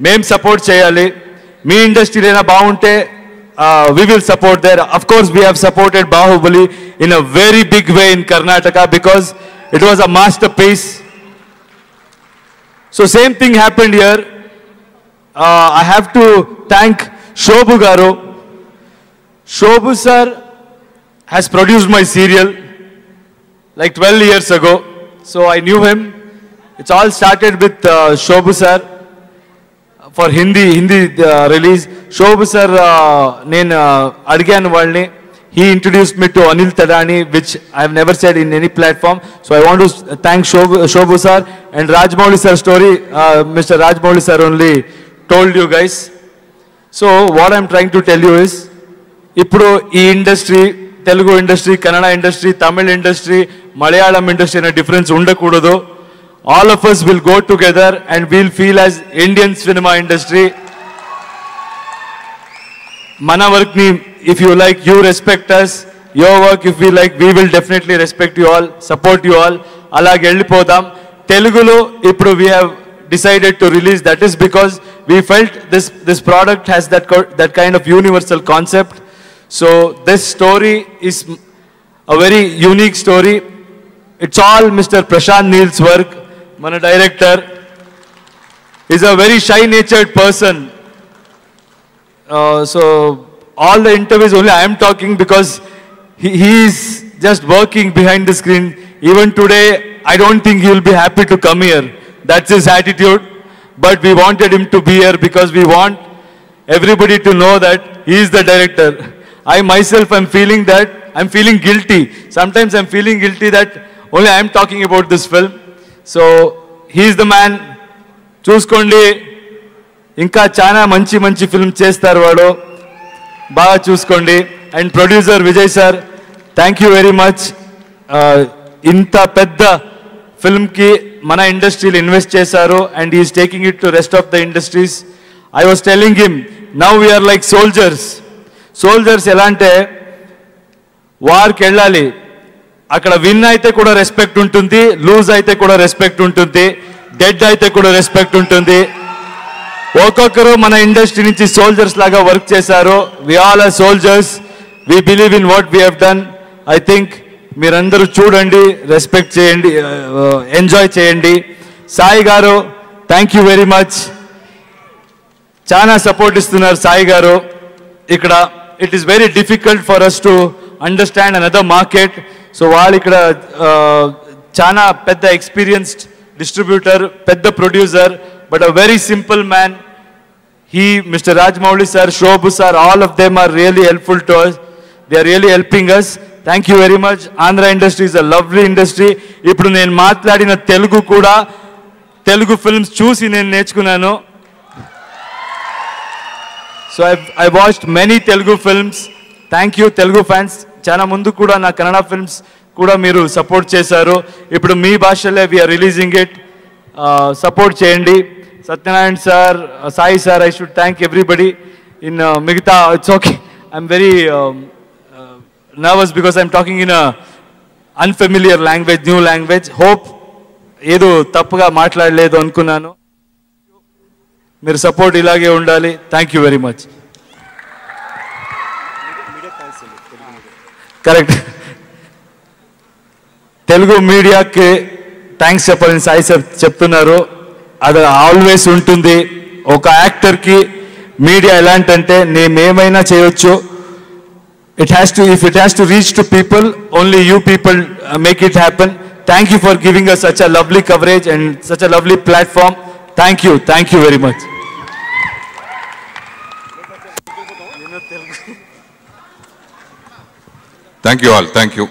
Speaker 15: మేము సపోర్ట్ చేయాలి. మీ ఇండస్ట్రీ ఏదైనా బాగుంటే we will support there. Of course, we have supported Bahubali in a very big way in Karnataka because it was a masterpiece. So same thing happened here. I have to thank Shobhu Garu. Shobhu sir has produced my serial like 12 years ago. So I knew him. It's all started with Shobhu sir. For Hindi release, Shobhu sir, నేను అడిగాను వాళ్ళని. He introduced me to Anil Tadani, which I have never said in any platform. So I want to thank Shobhu sir and Rajmouli sir story. Mr. Rajmouli sir only told you guys. So what I'm trying to tell you is, ఇప్పుడు ఈ industry, Telugu industry, Kannada industry, Tamil industry, Malayalam industry అనే difference ఉండకూడదు. All of us will go together and we'll feel as Indian cinema industry. Mana work ni, if you like, you respect us. Your work, if we like, we will definitely respect you all, support you all. Alage ellipodam. Telugulo ippudu we have decided to release. That is because we felt this product has that kind of universal concept. So this story is a very unique story. It's all Mr. Prashant Neil's work. Mana director is a very shy-natured person. So all the interviews only I am talking because he is just working behind the screen. Even today, I don't think he will be happy to come here. That's his attitude. but we wanted him to be here because we want everybody to know that he is the director. I myself am feeling that, I'm feeling guilty. Sometimes I'm feeling guilty that only I am talking about this film. So, he is the man. చూసుకోండి, ఇంకా చాలా మంచి మంచి film చేస్తారు వాడు, బాగా చూసుకోండి. And producer Vijay sir, thank you very much. ఇంత పెద్ద ఫిల్మ్కి మన ఇండస్ట్రీలో ఇన్వెస్ట్ చేశారు and is taking it to rest of the industries. I was telling him, now we're like soldiers. Soldiers ఎలా అంటే వార్కి వెళ్ళాలి, అక్కడ విన్ అయితే కూడా రెస్పెక్ట్ ఉంటుంది, లూజ్ అయితే కూడా రెస్పెక్ట్ ఉంటుంది, డెడ్ అయితే కూడా రెస్పెక్ట్ ఉంటుంది. ఒక్కొక్కరు మన ఇండస్ట్రీ నుంచి సోల్జర్స్ లాగా వర్క్ చేశారు. We all are soldiers, we believe in what we have done. I think మీరందరూ చూడండి, రెస్పెక్ట్ చేయండి, ఎంజాయ్ చేయండి. సాయి గారు, థ్యాంక్ యూ వెరీ మచ్. చాలా సపోర్ట్ ఇస్తున్నారు సాయి గారు. ఇక్కడ it is very difficult for us to understand another market. So వాళ్ళు ఇక్కడ చాలా పెద్ద ఎక్స్పీరియన్స్డ్ డిస్ట్రిబ్యూటర్, పెద్ద producer, but a very simple man. He, Mr. Rajmouli sir, Shobhu sir, all of them are really helpful to us. They are really helping us. Thank you very much. Andhra industry is a lovely industry. Ippudu nenu maatladina Telugu kuda, Telugu films chusi nenu nechukunnanu. So I watched many Telugu films. Thank you Telugu fans. Chana mundu kuda na Kannada films kuda meeru support chesaru. Ippudu mee bhashale we are releasing it. Support cheyandi. Satyanarayan sir, Sai sir, I should thank everybody. In Migita, it's okay. I'm very nervous because I'm talking in a unfamiliar language, new language. Hope ఏదో తప్పుగా మాట్లాడలేదు అనుకున్నాను. మీరు support ఇలాగే ఉండాలి. Thank you very much. Correct, Telugu మీడియాకి thanks చెప్పాలని Sai sir చెప్తున్నారు. అది ఆల్వేస్ ఉంటుంది. ఒక యాక్టర్కి మీడియా ఎలాంటంటే నేనేమైనా చేయొచ్చు. It has to, if it has to reach to people, only you people make it happen. Thank you for giving us such a lovely coverage and such a lovely platform. Thank you very much.
Speaker 16: Thank you all. Thank you.